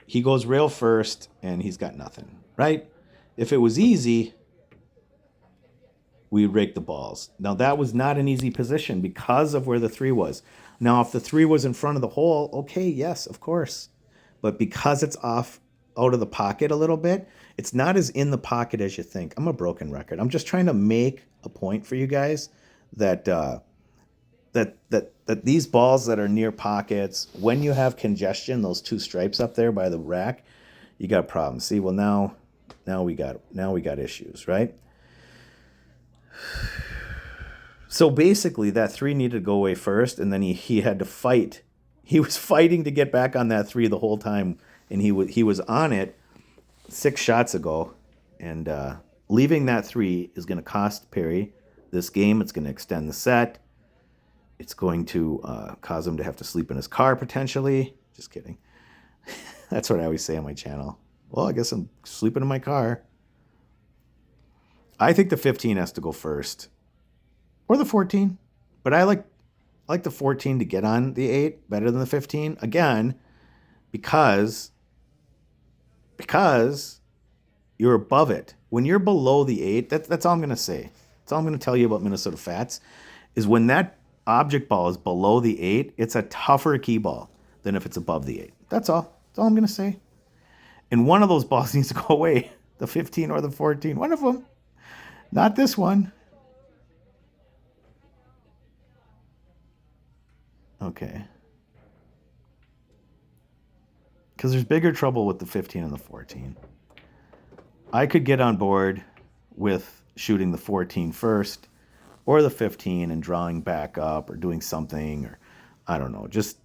He goes rail first, and he's got nothing, right? If it was easy, we'd rake the balls. Now, that was not an easy position because of where the 3 was. Now, if the 3 was in front of the hole, okay, yes, of course. But because it's off out of the pocket a little bit, it's not as in the pocket as you think. I'm a broken record. I'm just trying to make a point for you guys that that these balls that are near pockets, when you have congestion, those 2 stripes up there by the rack, you got problems. See, well now we got issues, right? So basically that 3 needed to go away first, and then he had to fight. He was fighting to get back on that 3 the whole time, and he was on it 6 shots ago, and leaving that 3 is going to cost Perry this game. It's going to extend the set. It's going to cause him to have to sleep in his car potentially. Just kidding. That's what I always say on my channel. Well, I guess I'm sleeping in my car. I think the 15 has to go first, or the 14. But I like the 14 to get on the 8 better than the 15. Again, because you're above it. When you're below the 8, that's all I'm going to say. That's all I'm going to tell you about Minnesota Fats, is when that object ball is below the 8, it's a tougher key ball than if it's above the 8. That's all. That's all I'm going to say. And one of those balls needs to go away, the 15 or the 14. One of them. Not this one. Okay. Because there's bigger trouble with the 15 and the 14. I could get on board with shooting the 14 first, or the 15 and drawing back up or doing something, or I don't know. Just,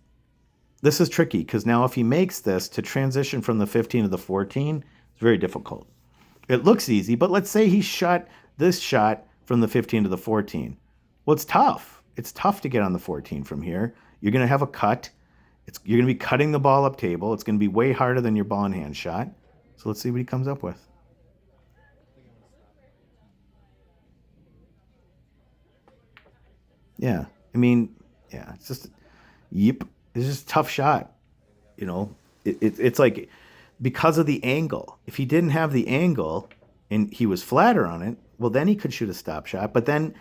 this is tricky because now if he makes this to transition from the 15 to the 14, it's very difficult. It looks easy, but let's say he shot this shot from the 15 to the 14. Well, it's tough. It's tough to get on the 14 from here. You're going to have a cut. You're going to be cutting the ball up table. It's going to be way harder than your ball in hand shot. So let's see what he comes up with. Yeah, I mean, yeah, it's just, yep, it's just a tough shot. You know, it's like, because of the angle. If he didn't have the angle and he was flatter on it, well, then he could shoot a stop shot. But then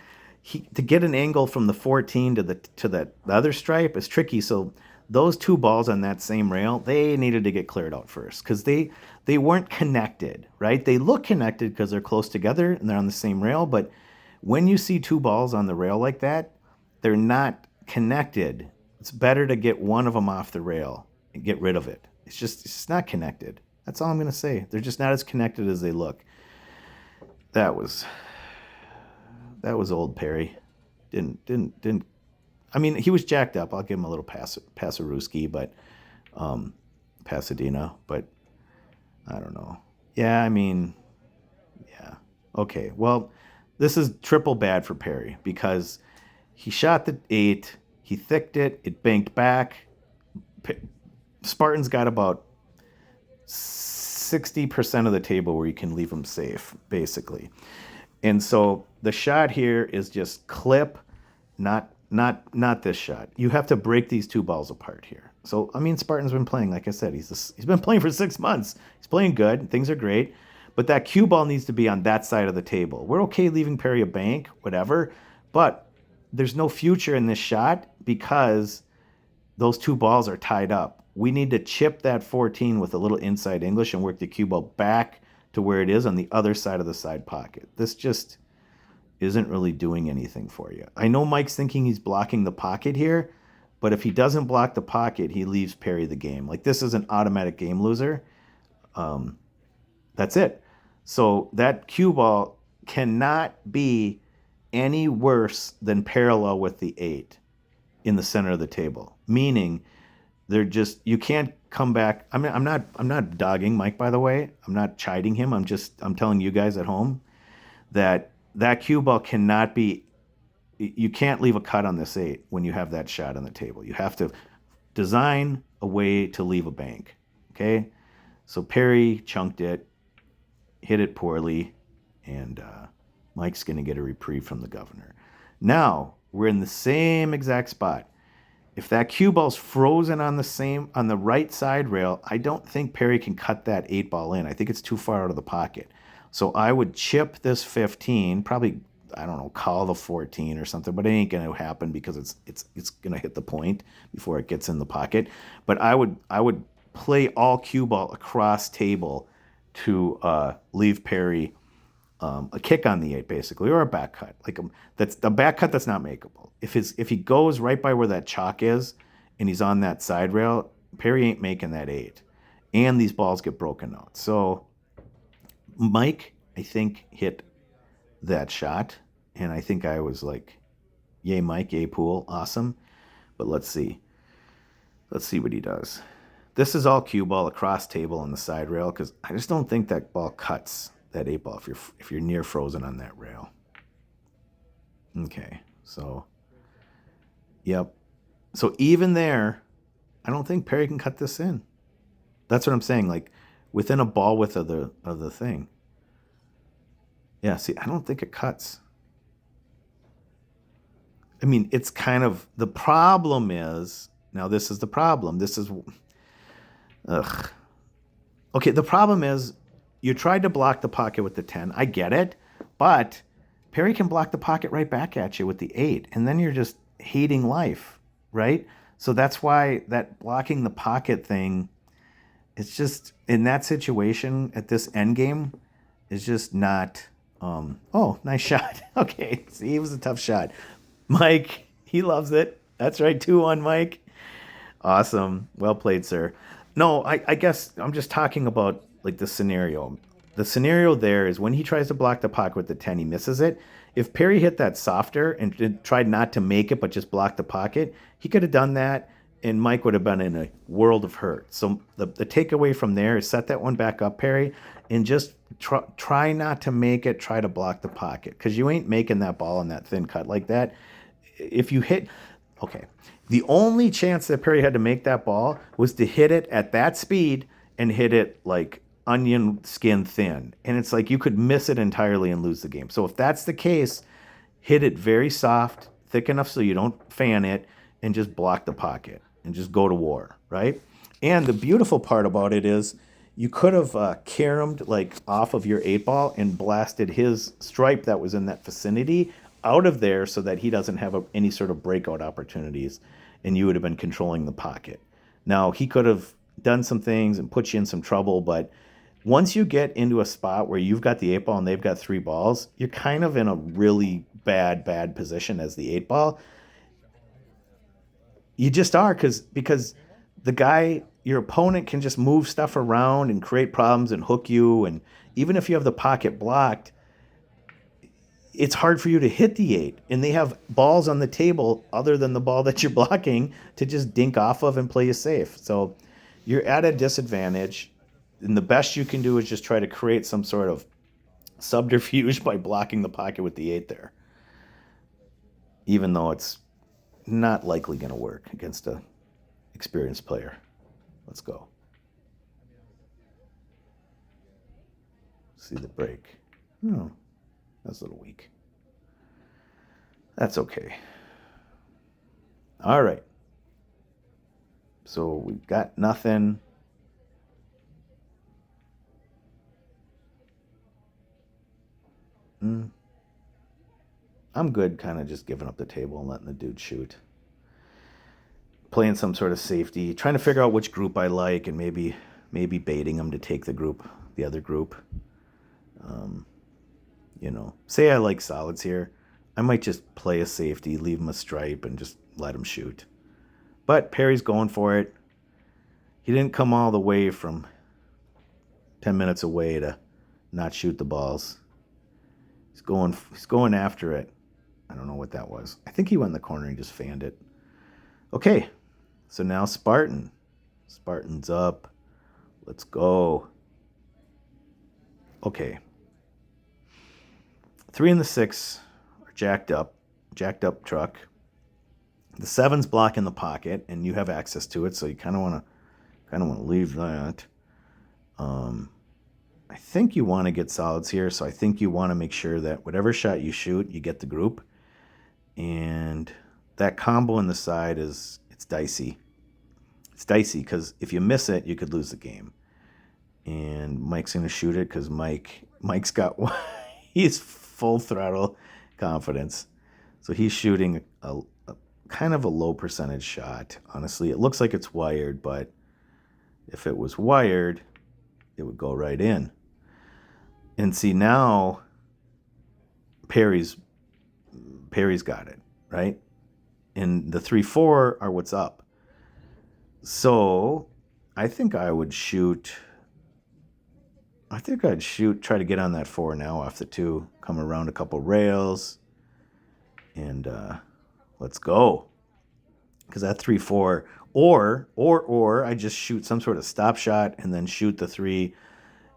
to get an angle from the 14 to the other stripe is tricky. So those 2 balls on that same rail, they needed to get cleared out first because they weren't connected, right? They look connected because they're close together and they're on the same rail. But when you see 2 balls on the rail like that, they're not connected. It's better to get one of them off the rail and get rid of it. It's just not connected. That's all I'm going to say. They're just not as connected as they look. That was old Perry. Didn't. I mean, he was jacked up. I'll give him a little Pasaruski, but Pasadena. But I don't know. Yeah, I mean, yeah. Okay. Well, this is triple bad for Perry because he shot the 8. He thicked it. It banked back. Spartan's got about 60% of the table where you can leave them safe, basically. And so the shot here is just clip, not this shot. You have to break these two balls apart here. So I mean, Spartan's been playing, like I said, he's been playing for 6 months. He's playing good. Things are great, but that cue ball needs to be on that side of the table. We're okay leaving Perry a bank, whatever, but there's no future in this shot because those two balls are tied up. We need to chip that 14 with a little inside English and work the cue ball back to where it is on the other side of the side pocket. This just isn't really doing anything for you. I know Mike's thinking he's blocking the pocket here, but if he doesn't block the pocket, he leaves Perry the game. Like, this is an automatic game loser. That's it. So that cue ball cannot be any worse than parallel with the 8 in the center of the table. Meaning, you can't come back. I mean, I'm not dogging Mike, by the way. I'm not chiding him. I'm telling you guys at home that cue ball cannot be. You can't leave a cut on this 8 when you have that shot on the table. You have to design a way to leave a bank. Okay, so Perry chunked it, hit it poorly, and Mike's going to get a reprieve from the governor. Now we're in the same exact spot. If that cue ball's frozen on the right side rail, I don't think Perry can cut that 8 ball in. I think it's too far out of the pocket. So I would chip this 15, probably, I don't know, call the 14 or something, but it ain't going to happen because it's going to hit the point before it gets in the pocket. But I would play all cue ball across table to leave Perry a kick on the 8, basically, or a back cut. Like, that's the back cut that's not makeable. If he goes right by where that chalk is and he's on that side rail, Perry ain't making that 8. And these balls get broken out. So Mike, I think, hit that shot. And I think I was like, yay, Mike, yay, pool, awesome. But let's see. Let's see what he does. This is all cue ball across table on the side rail because I just don't think that ball cuts that 8 ball if you're near frozen on that rail. Okay, so yep. So even there, I don't think Perry can cut this in. That's what I'm saying. Like, within a ball width of the thing. Yeah, see, I don't think it cuts. I mean, it's kind of, the problem is, now this is the problem. This is, ugh. Okay, the problem is you tried to block the pocket with the 10. I get it, but Perry can block the pocket right back at you with the 8, and then you're just hating life, right? So that's why that blocking the pocket thing, it's just, in that situation at this end game, is just not, oh, nice shot. Okay, see, it was a tough shot. Mike, he loves it. That's right, 2-1, Mike. Awesome. Well played, sir. No, I guess I'm just talking about, like, the scenario. The scenario there is when he tries to block the pocket with the 10, he misses it. If Perry hit that softer and tried not to make it but just block the pocket, he could have done that, and Mike would have been in a world of hurt. So the takeaway from there is set that one back up, Perry, and just try not to make it, try to block the pocket, because you ain't making that ball on that thin cut like that. If you hit, okay, the only chance that Perry had to make that ball was to hit it at that speed and hit it like onion skin thin. And it's like you could miss it entirely and lose the game. So if that's the case, hit it very soft, thick enough so you don't fan it, and just block the pocket and just go to war, right? And the beautiful part about it is you could have caromed like off of your 8 ball and blasted his stripe that was in that vicinity out of there so that he doesn't have any sort of breakout opportunities, and you would have been controlling the pocket. Now, he could have done some things and put you in some trouble, but once you get into a spot where you've got the 8 ball and they've got 3 balls, you're kind of in a really bad position as the 8 ball. You just are, because the guy, your opponent, can just move stuff around and create problems and hook you, and even if you have the pocket blocked, it's hard for you to hit the 8, and they have balls on the table other than the ball that you're blocking to just dink off of and play you safe. So you're at a disadvantage, and the best you can do is just try to create some sort of subterfuge by blocking the pocket with the 8 there, even though it's not likely going to work against a experienced player. Let's go. See the break. Oh. That's a little weak. That's okay. All right. So we've got nothing. I'm good kind of just giving up the table and letting the dude shoot. Playing some sort of safety, trying to figure out which group I like, and maybe baiting him to take the other group. Say I like solids here, I might just play a safety, leave him a stripe, and just let him shoot. But Perry's going for it. He didn't come all the way from 10 minutes away to not shoot the balls. He's going after it. I don't know what that was. I think he went in the corner and just fanned it. Okay, so now Spartan. Spartan's up. Let's go. Okay. 3 and the 6 are jacked up truck. The 7's blocking the pocket, and you have access to it, so you kind of want to leave that. I think you want to get solids here, so I think you want to make sure that whatever shot you shoot, you get the group. And that combo in the side it's dicey. It's dicey because if you miss it, you could lose the game. And Mike's going to shoot it because Mike's got he's full throttle confidence. So he's shooting a kind of a low percentage shot. Honestly, it looks like it's wired, but if it was wired, it would go right in. And see, now Perry's got it, right? And the 3-4 are what's up. So I think I'd try to get on that 4 now off the 2, come around a couple rails, and let's go. Because that 3-4, or I just shoot some sort of stop shot and then shoot the 3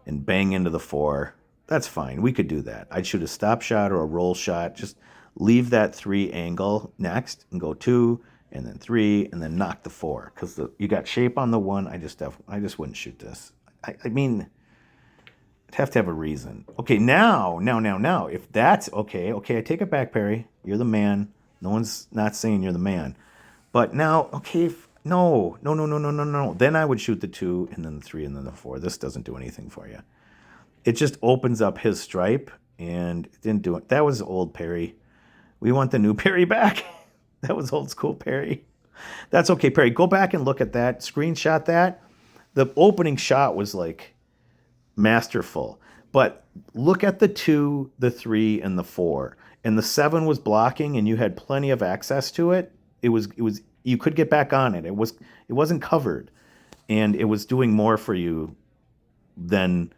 and bang into the 4. That's fine. We could do that. I'd shoot a stop shot or a roll shot. Just leave that 3 angle next and go 2 and then 3 and then knock the 4. Because you got shape on the 1. I just wouldn't shoot this. I mean, I'd have to have a reason. Okay, now, if that's okay, I take it back, Perry. You're the man. No one's not saying you're the man. But now, okay, no. Then I would shoot the 2 and then the 3 and then the 4. This doesn't do anything for you. It just opens up his stripe, and it didn't do it. That was old Perry. We want the new Perry back. That was old school Perry. That's okay, Perry. Go back and look at that. Screenshot that. The opening shot was like masterful. But look at the 2, the 3, and the 4. And the 7 was blocking, and you had plenty of access to it. It was you could get back on it. It wasn't covered, and it was doing more for you than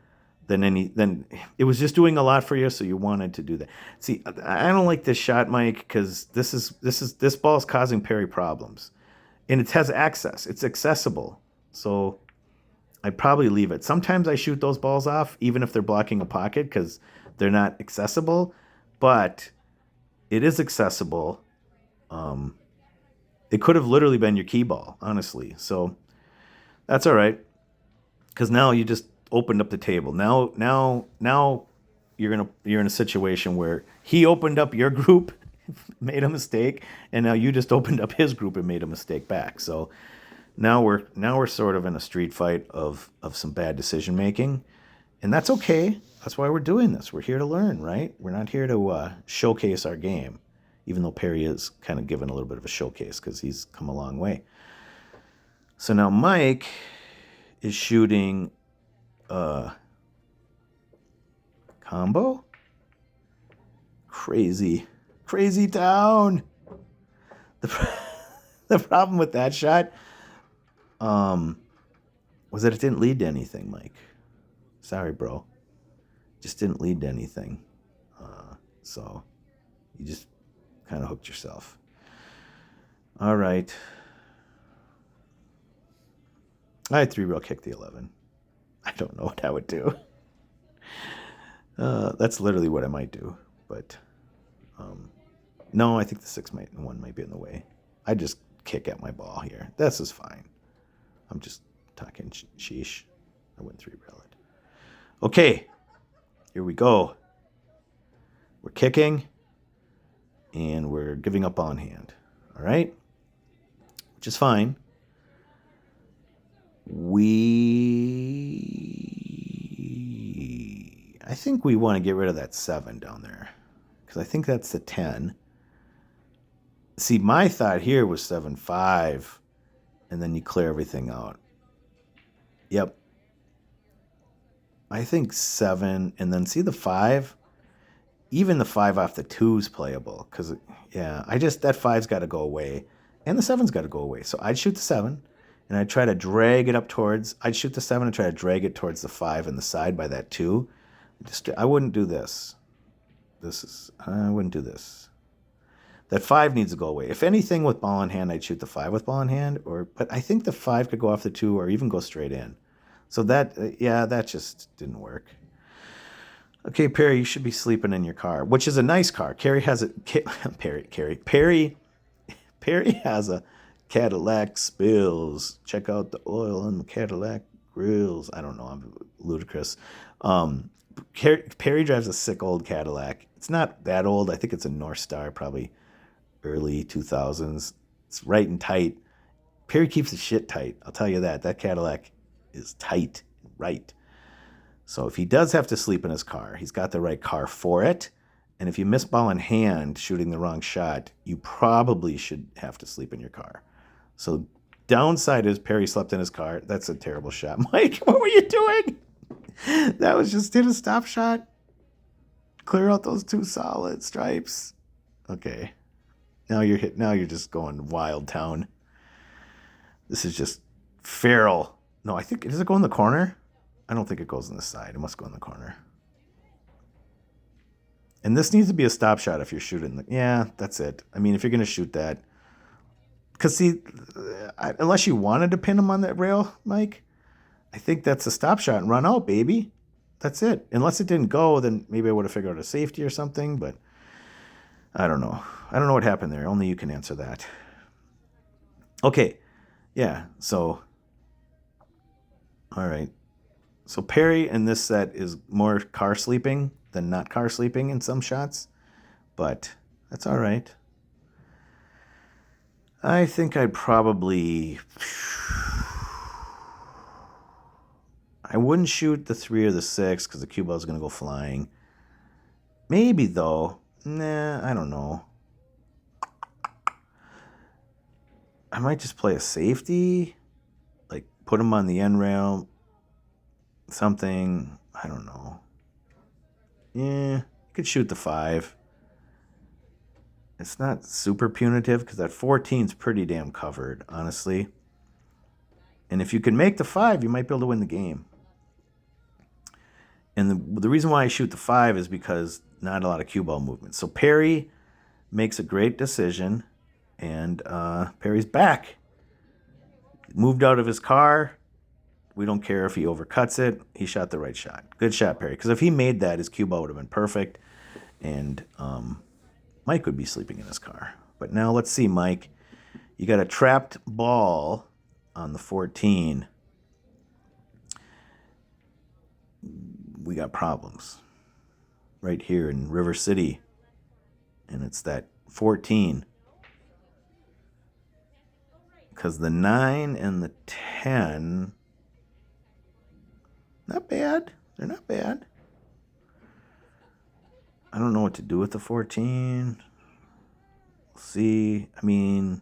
it was just doing a lot for you, so you wanted to do that. See, I don't like this shot, Mike, because this ball is causing Perry problems, and it has access. It's accessible, so I'd probably leave it. Sometimes I shoot those balls off, even if they're blocking a pocket, because they're not accessible, but it is accessible. It could have literally been your key ball, honestly. So that's all right, because now you just opened up the table. Now you're in a situation where he opened up your group, made a mistake, and now you just opened up his group and made a mistake back. So now we're sort of in a street fight of some bad decision making, and that's okay. That's why we're doing this. We're here to learn, right? We're not here to showcase our game, even though Perry is kind of given a little bit of a showcase because he's come a long way. So now Mike is shooting combo. Crazy town. The problem with that shot was that it didn't lead to anything, Mike. Sorry, bro. Just didn't lead to anything. So you just kind of hooked yourself. All right. I had 3-rail kick the 11. I don't know what I would do. That's literally what I might do. But no, I think the 6-1 might be in the way. I just kick at my ball here. This is fine. I'm just talking sheesh. I went 3-rail it. Okay, here we go. We're kicking, and we're giving up on hand. All right? Which is fine. I think we want to get rid of that 7 down there, because I think that's the 10. See, my thought here was 7-5, and then you clear everything out. Yep. I think 7, and then see the 5? Even the 5 off the 2 is playable, because, yeah, that 5's got to go away, and the 7's got to go away. So I'd shoot the 7, and I'd try to drag it up towards, I'd shoot the 7 and try to drag it towards the 5 in the side by that 2. I wouldn't do this. I wouldn't do this. That 5 needs to go away. If anything with ball in hand, I'd shoot the 5 with ball in hand, but I think the 5 could go off the 2 or even go straight in. So that just didn't work. Okay, Perry, you should be sleeping in your car, which is a nice car. Perry has a Cadillac Spills. Check out the oil on the Cadillac grills. I don't know. I'm ludicrous. Perry drives a sick old Cadillac. It's not that old. I think it's a North Star, probably early 2000s. It's right and tight. Perry keeps his shit tight. I'll tell you that. That Cadillac is tight, right. So if he does have to sleep in his car, he's got the right car for it. And if you miss ball in hand shooting the wrong shot, you probably should have to sleep in your car. So downside is Perry slept in his car. That's a terrible shot. Mike, what were you doing? That was just hit a stop shot. Clear out those 2 solid stripes. Okay. Now you're just going wild town. This is just feral. No, I think, does it go in the corner? I don't think it goes on the side. It must go in the corner. And this needs to be a stop shot if you're shooting. Yeah, that's it. I mean, if you're going to shoot that. Because, see, unless you wanted to pin him on that rail, Mike, I think that's a stop shot and run out, baby. That's it. Unless it didn't go, then maybe I would have figured out a safety or something. But I don't know. I don't know what happened there. Only you can answer that. Okay. Yeah, so. All right. So Perry in this set is more car sleeping than not car sleeping in some shots, but that's all right. I think I wouldn't shoot the 3 or the 6 because the cue ball is going to go flying. Maybe though. Nah, I don't know. I might just play a safety, like put him on the end rail. Something, I don't know. Yeah, you could shoot the 5. It's not super punitive because that 14's pretty damn covered, honestly. And if you can make the 5, you might be able to win the game. And the reason why I shoot the 5 is because not a lot of cue ball movement. So Perry makes a great decision, and Perry's back. Moved out of his car. We don't care if he overcuts it. He shot the right shot. Good shot, Perry. Because if he made that, his cue ball would have been perfect. And Mike would be sleeping in his car. But now let's see, Mike. You got a trapped ball on the 14. We got problems right here in River City. And it's that 14. Because the 9 and the 10... Not bad. They're not bad. I don't know what to do with the 14. We'll see. I mean,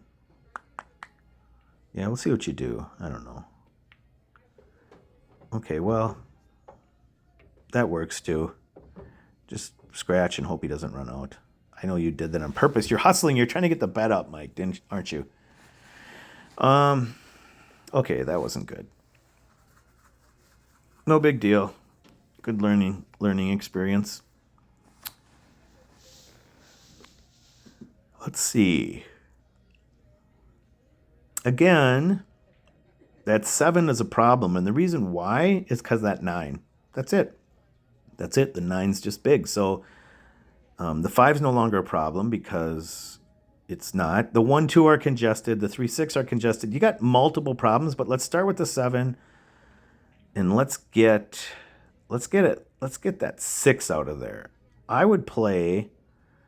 yeah, we'll see what you do. I don't know. Okay, well, that works too. Just scratch and hope he doesn't run out. I know you did that on purpose. You're hustling. You're trying to get the bet up, Mike, aren't you? Okay, that wasn't good. No big deal. Good learning experience. Let's see. Again, that 7 is a problem, and the reason why is because that 9. That's it. The 9's just big. So the 5's no longer a problem because it's not. The 1, 2 are congested. The 3, 6 are congested. You got multiple problems, but let's start with the 7. And let's get that 6 out of there. I would play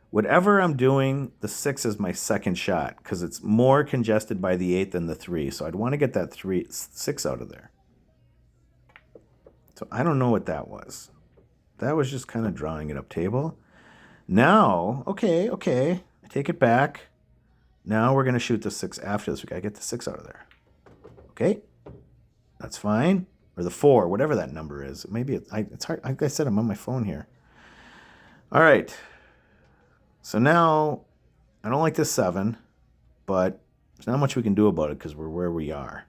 whatever I'm doing. The 6 is my second shot because it's more congested by the 8 than the 3. So I'd want to get that 6 out of there. So I don't know what that was. That was just kind of drawing it up table. Now, okay. I take it back. Now we're going to shoot the 6 after this. We got to get the 6 out of there. Okay. That's fine. Or the 4, whatever that number is. Maybe it's hard. Like I said, I'm on my phone here. All right. So now, I don't like this 7, but there's not much we can do about it because we're where we are.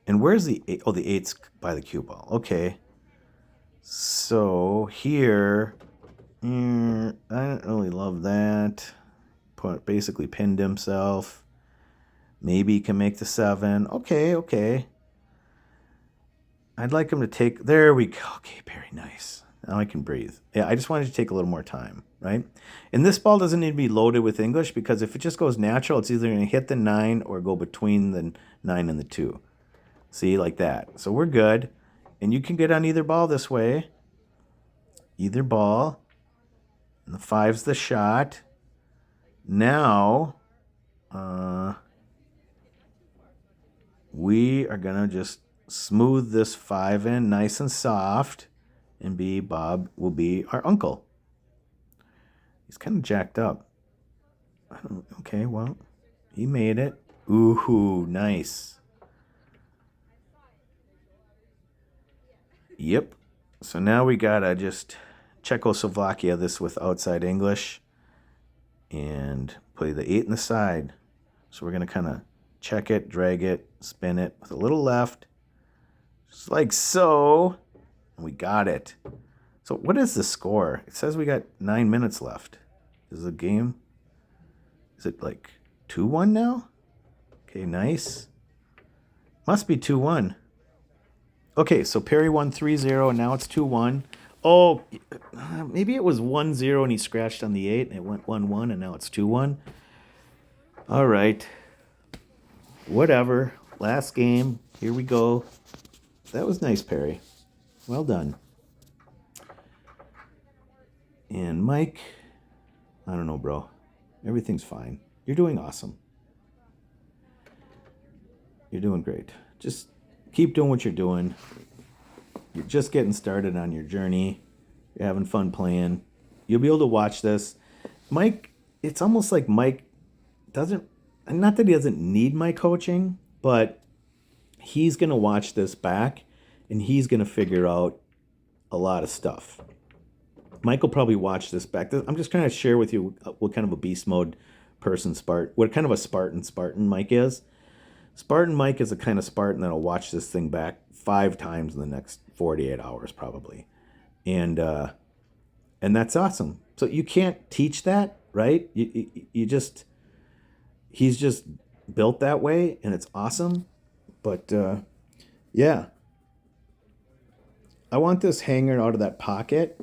And where's the 8? Oh, the 8's by the cue ball. Okay. So here, I don't really love that. Basically pinned himself. Maybe he can make the 7. Okay. I'd like him to take... There we go. Okay, very nice. Now I can breathe. Yeah, I just wanted to take a little more time, right? And this ball doesn't need to be loaded with English because if it just goes natural, it's either going to hit the 9 or go between the 9 and the 2. See, like that. So we're good. And you can get on either ball this way. Either ball. And the 5's the shot. Now, we are going to just smooth this 5 in nice and soft. And Bob will be our uncle. He's kind of jacked up. Okay, well, he made it. Ooh, nice. Yep. So now we gotta just Czechoslovakia this with outside English and play the 8 in the side. So we're gonna kind of check it, drag it, spin it with a little left, just like so. And we got it. So what is the score? It says we got 9 minutes left. Is the game? Is it like 2-1 now? Okay, nice. Must be 2-1. Okay, so Perry won 3-0, and now it's 2-1. Oh, maybe it was 1-0, and he scratched on the 8, and it went 1-1, and now it's 2-1. All right. Whatever. Last game. Here we go. That was nice, Perry. Well done. And Mike, I don't know, bro. Everything's fine. You're doing awesome. You're doing great. Just keep doing what you're doing. You're just getting started on your journey. You're having fun playing. You'll be able to watch this. Mike, it's almost like Mike doesn't, not that he doesn't need my coaching, but he's going to watch this back and he's going to figure out a lot of stuff. Mike will probably watch this back. I'm just trying to share with you what kind of a beast mode person what kind of a Spartan Mike is. Spartan Mike is a kind of Spartan that'll watch this thing back 5 times in the next 48 hours probably. And that's awesome. So you can't teach that, right? You just, he's just built that way and it's awesome. But yeah. I want this hanger out of that pocket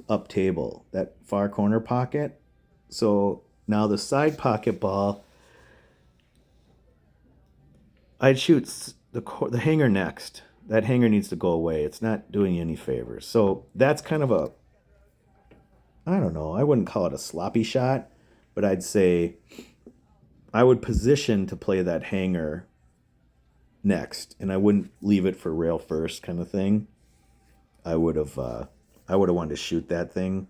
up table, that far corner pocket. So now the side pocket ball, I'd shoot the hanger next. That hanger needs to go away. It's not doing you any favors. So that's kind of a, I don't know, I wouldn't call it a sloppy shot, but I'd say I would position to play that hanger next, and I wouldn't leave it for rail first kind of thing. I would have wanted to shoot that thing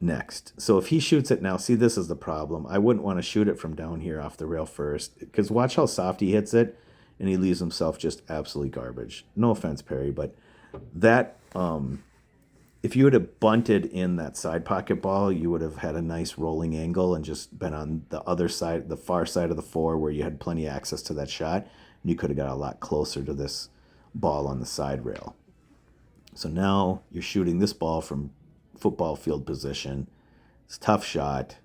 next. So if he shoots it now, see, this is the problem. I wouldn't want to shoot it from down here off the rail first, because watch how soft he hits it, and he leaves himself just absolutely garbage. No offense, Perry, but that, if you would have bunted in that side pocket ball, you would have had a nice rolling angle and just been on the other side, the far side of the 4, where you had plenty of access to that shot, and you could have got a lot closer to this ball on the side rail. So now you're shooting this ball from football field position. It's a tough shot.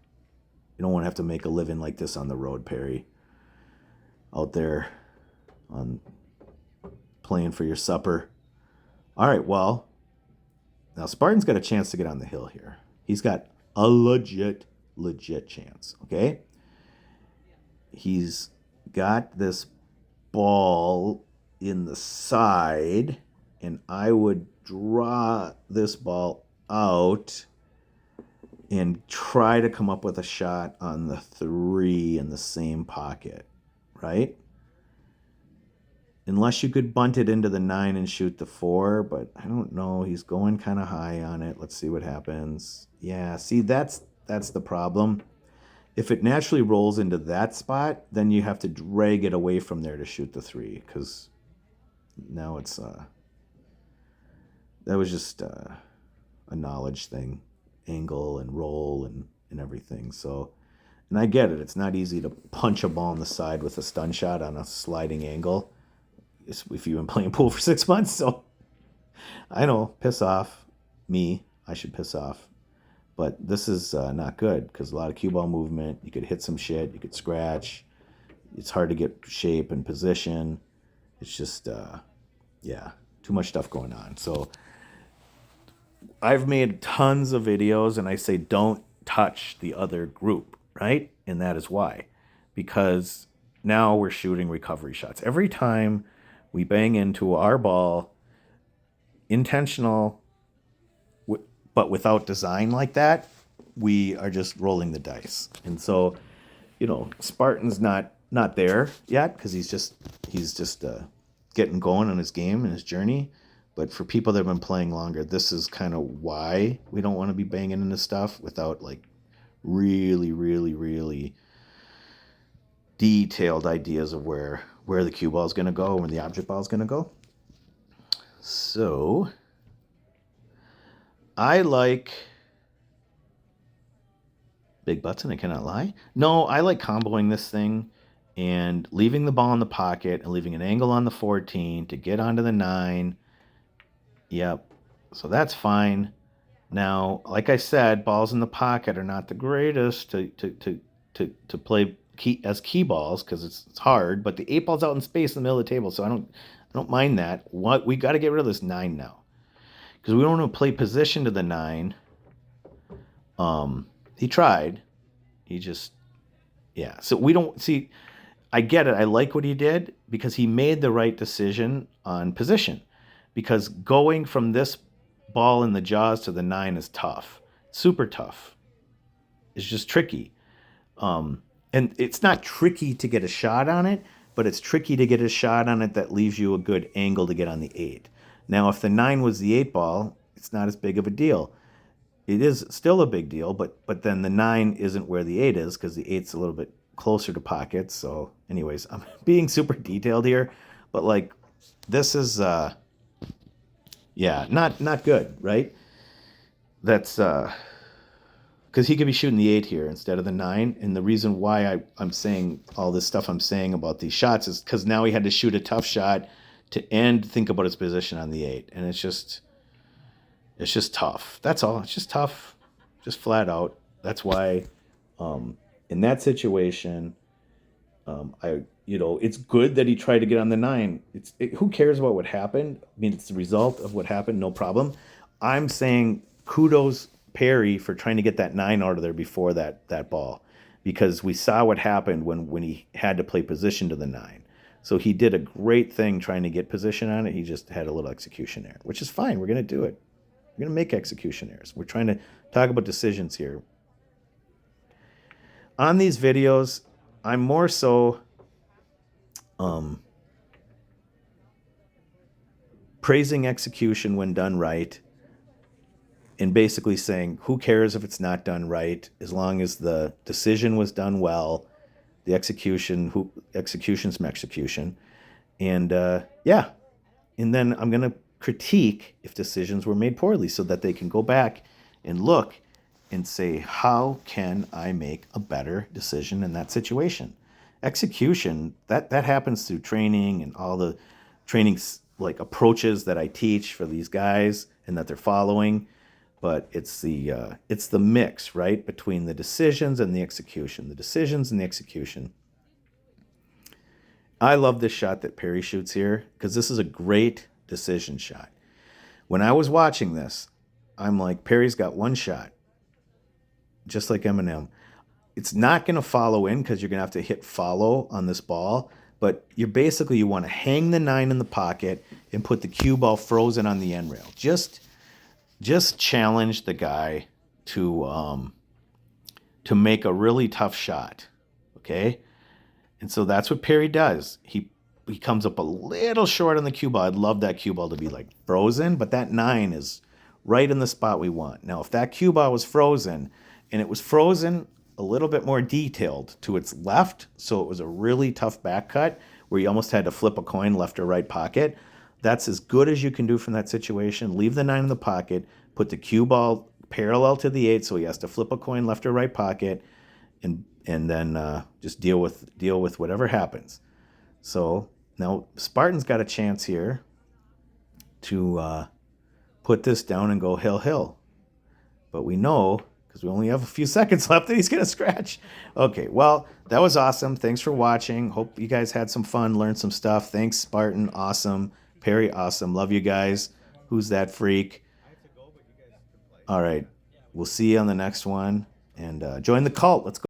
You don't want to have to make a living like this on the road, Perry. Out there on playing for your supper. All right, well, now Spartan's got a chance to get on the hill here. He's got a legit chance, okay? He's got this ball in the side, and I would draw this ball out and try to come up with a shot on the 3 in the same pocket, right? Unless you could bunt it into the 9 and shoot the 4, but I don't know. He's going kind of high on it. Let's see what happens. Yeah, see, that's the problem. If it naturally rolls into that spot, then you have to drag it away from there to shoot the 3, because now it's that was just a knowledge thing, angle and roll and everything. So, and I get it. It's not easy to punch a ball in the side with a stun shot on a sliding angle if you've been playing pool for 6 months. So I know, piss off me. I should piss off. But this is not good because a lot of cue ball movement. You could hit some shit. You could scratch. It's hard to get shape and position. It's just, yeah, too much stuff going on. So I've made tons of videos and I say don't touch the other group, right? And that is why. Because now we're shooting recovery shots. Every time we bang into our ball, intentional, but without design like that, we are just rolling the dice. And so, Spartan's not there yet because he's just getting going on his game and his journey. But for people that have been playing longer, this is kind of why we don't want to be banging into stuff without like really, really, really detailed ideas of where the cue ball is going to go, where the object ball is going to go. So I like big butts and I cannot lie. No, I like comboing this thing and leaving the ball in the pocket and leaving an angle on the 14 to get onto the 9. Yep. So that's fine. Now, like I said, balls in the pocket are not the greatest to play as key balls because it's hard, but the 8 ball's out in space in the middle of the table, so I don't mind that. We got to get rid of this 9 now. Because we don't want to play position to the 9. He tried. He just, yeah. So we don't see. I get it. I like what he did because he made the right decision on position. Because going from this ball in the jaws to the 9 is tough, super tough. It's just tricky. And it's not tricky to get a shot on it, but it's tricky to get a shot on it that leaves you a good angle to get on the 8. Now, if the 9 was the 8 ball, it's not as big of a deal. It is still a big deal, but then the 9 isn't where the 8 is because the 8's a little bit closer to pockets. So anyways, I'm being super detailed here, but like this is, yeah, not good, right? That's because he could be shooting the 8 here instead of the 9. And the reason why I'm saying all this stuff I'm saying about these shots is because now he had to shoot a tough shot to think about his position on the 8. And it's just tough. That's all. It's just tough. Just flat out. That's why in that situation, it's good that he tried to get on the 9. Who cares about what happened? I mean, it's the result of what happened. No problem. I'm saying kudos Perry for trying to get that 9 out of there before that ball, because we saw what happened when he had to play position to the 9. So he did a great thing trying to get position on it. He just had a little execution error, which is fine. We're going to do it. We're going to make execution errors. We're trying to talk about decisions here. On these videos, I'm more so praising execution when done right, and basically saying, who cares if it's not done right, as long as the decision was done well, the execution's my execution. And yeah, and then I'm going to critique if decisions were made poorly so that they can go back and look and say, how can I make a better decision in that situation? Execution, that happens through training and all the trainings, like approaches that I teach for these guys and that they're following. But it's the mix, right, between the decisions and the execution. The decisions and the execution. I love this shot that Perry shoots here because this is a great decision shot. When I was watching this, I'm like, Perry's got one shot, just like Eminem. It's not going to follow in because you're going to have to hit follow on this ball, But you want to hang the 9 in the pocket and put the cue ball frozen on the end rail. Just challenge the guy to make a really tough shot, okay? And so that's what Perry does. He comes up a little short on the cue ball. I'd love that cue ball to be like frozen, but that 9 is right in the spot we want. Now, if that cue ball was frozen, and it was frozen a little bit more detailed to its left, so it was a really tough back cut where you almost had to flip a coin left or right pocket, that's as good as you can do from that situation. Leave the 9 in the pocket, put the cue ball parallel to the 8 so he has to flip a coin left or right pocket, and then just deal with whatever happens. So now Spartan's got a chance here to put this down and go hill. But we know, because we only have a few seconds left, that he's going to scratch. Okay, well, that was awesome. Thanks for watching. Hope you guys had some fun, learned some stuff. Thanks, Spartan. Awesome. Perry, awesome. Love you guys. Who's that freak? All right. We'll see you on the next one. And join the cult. Let's go.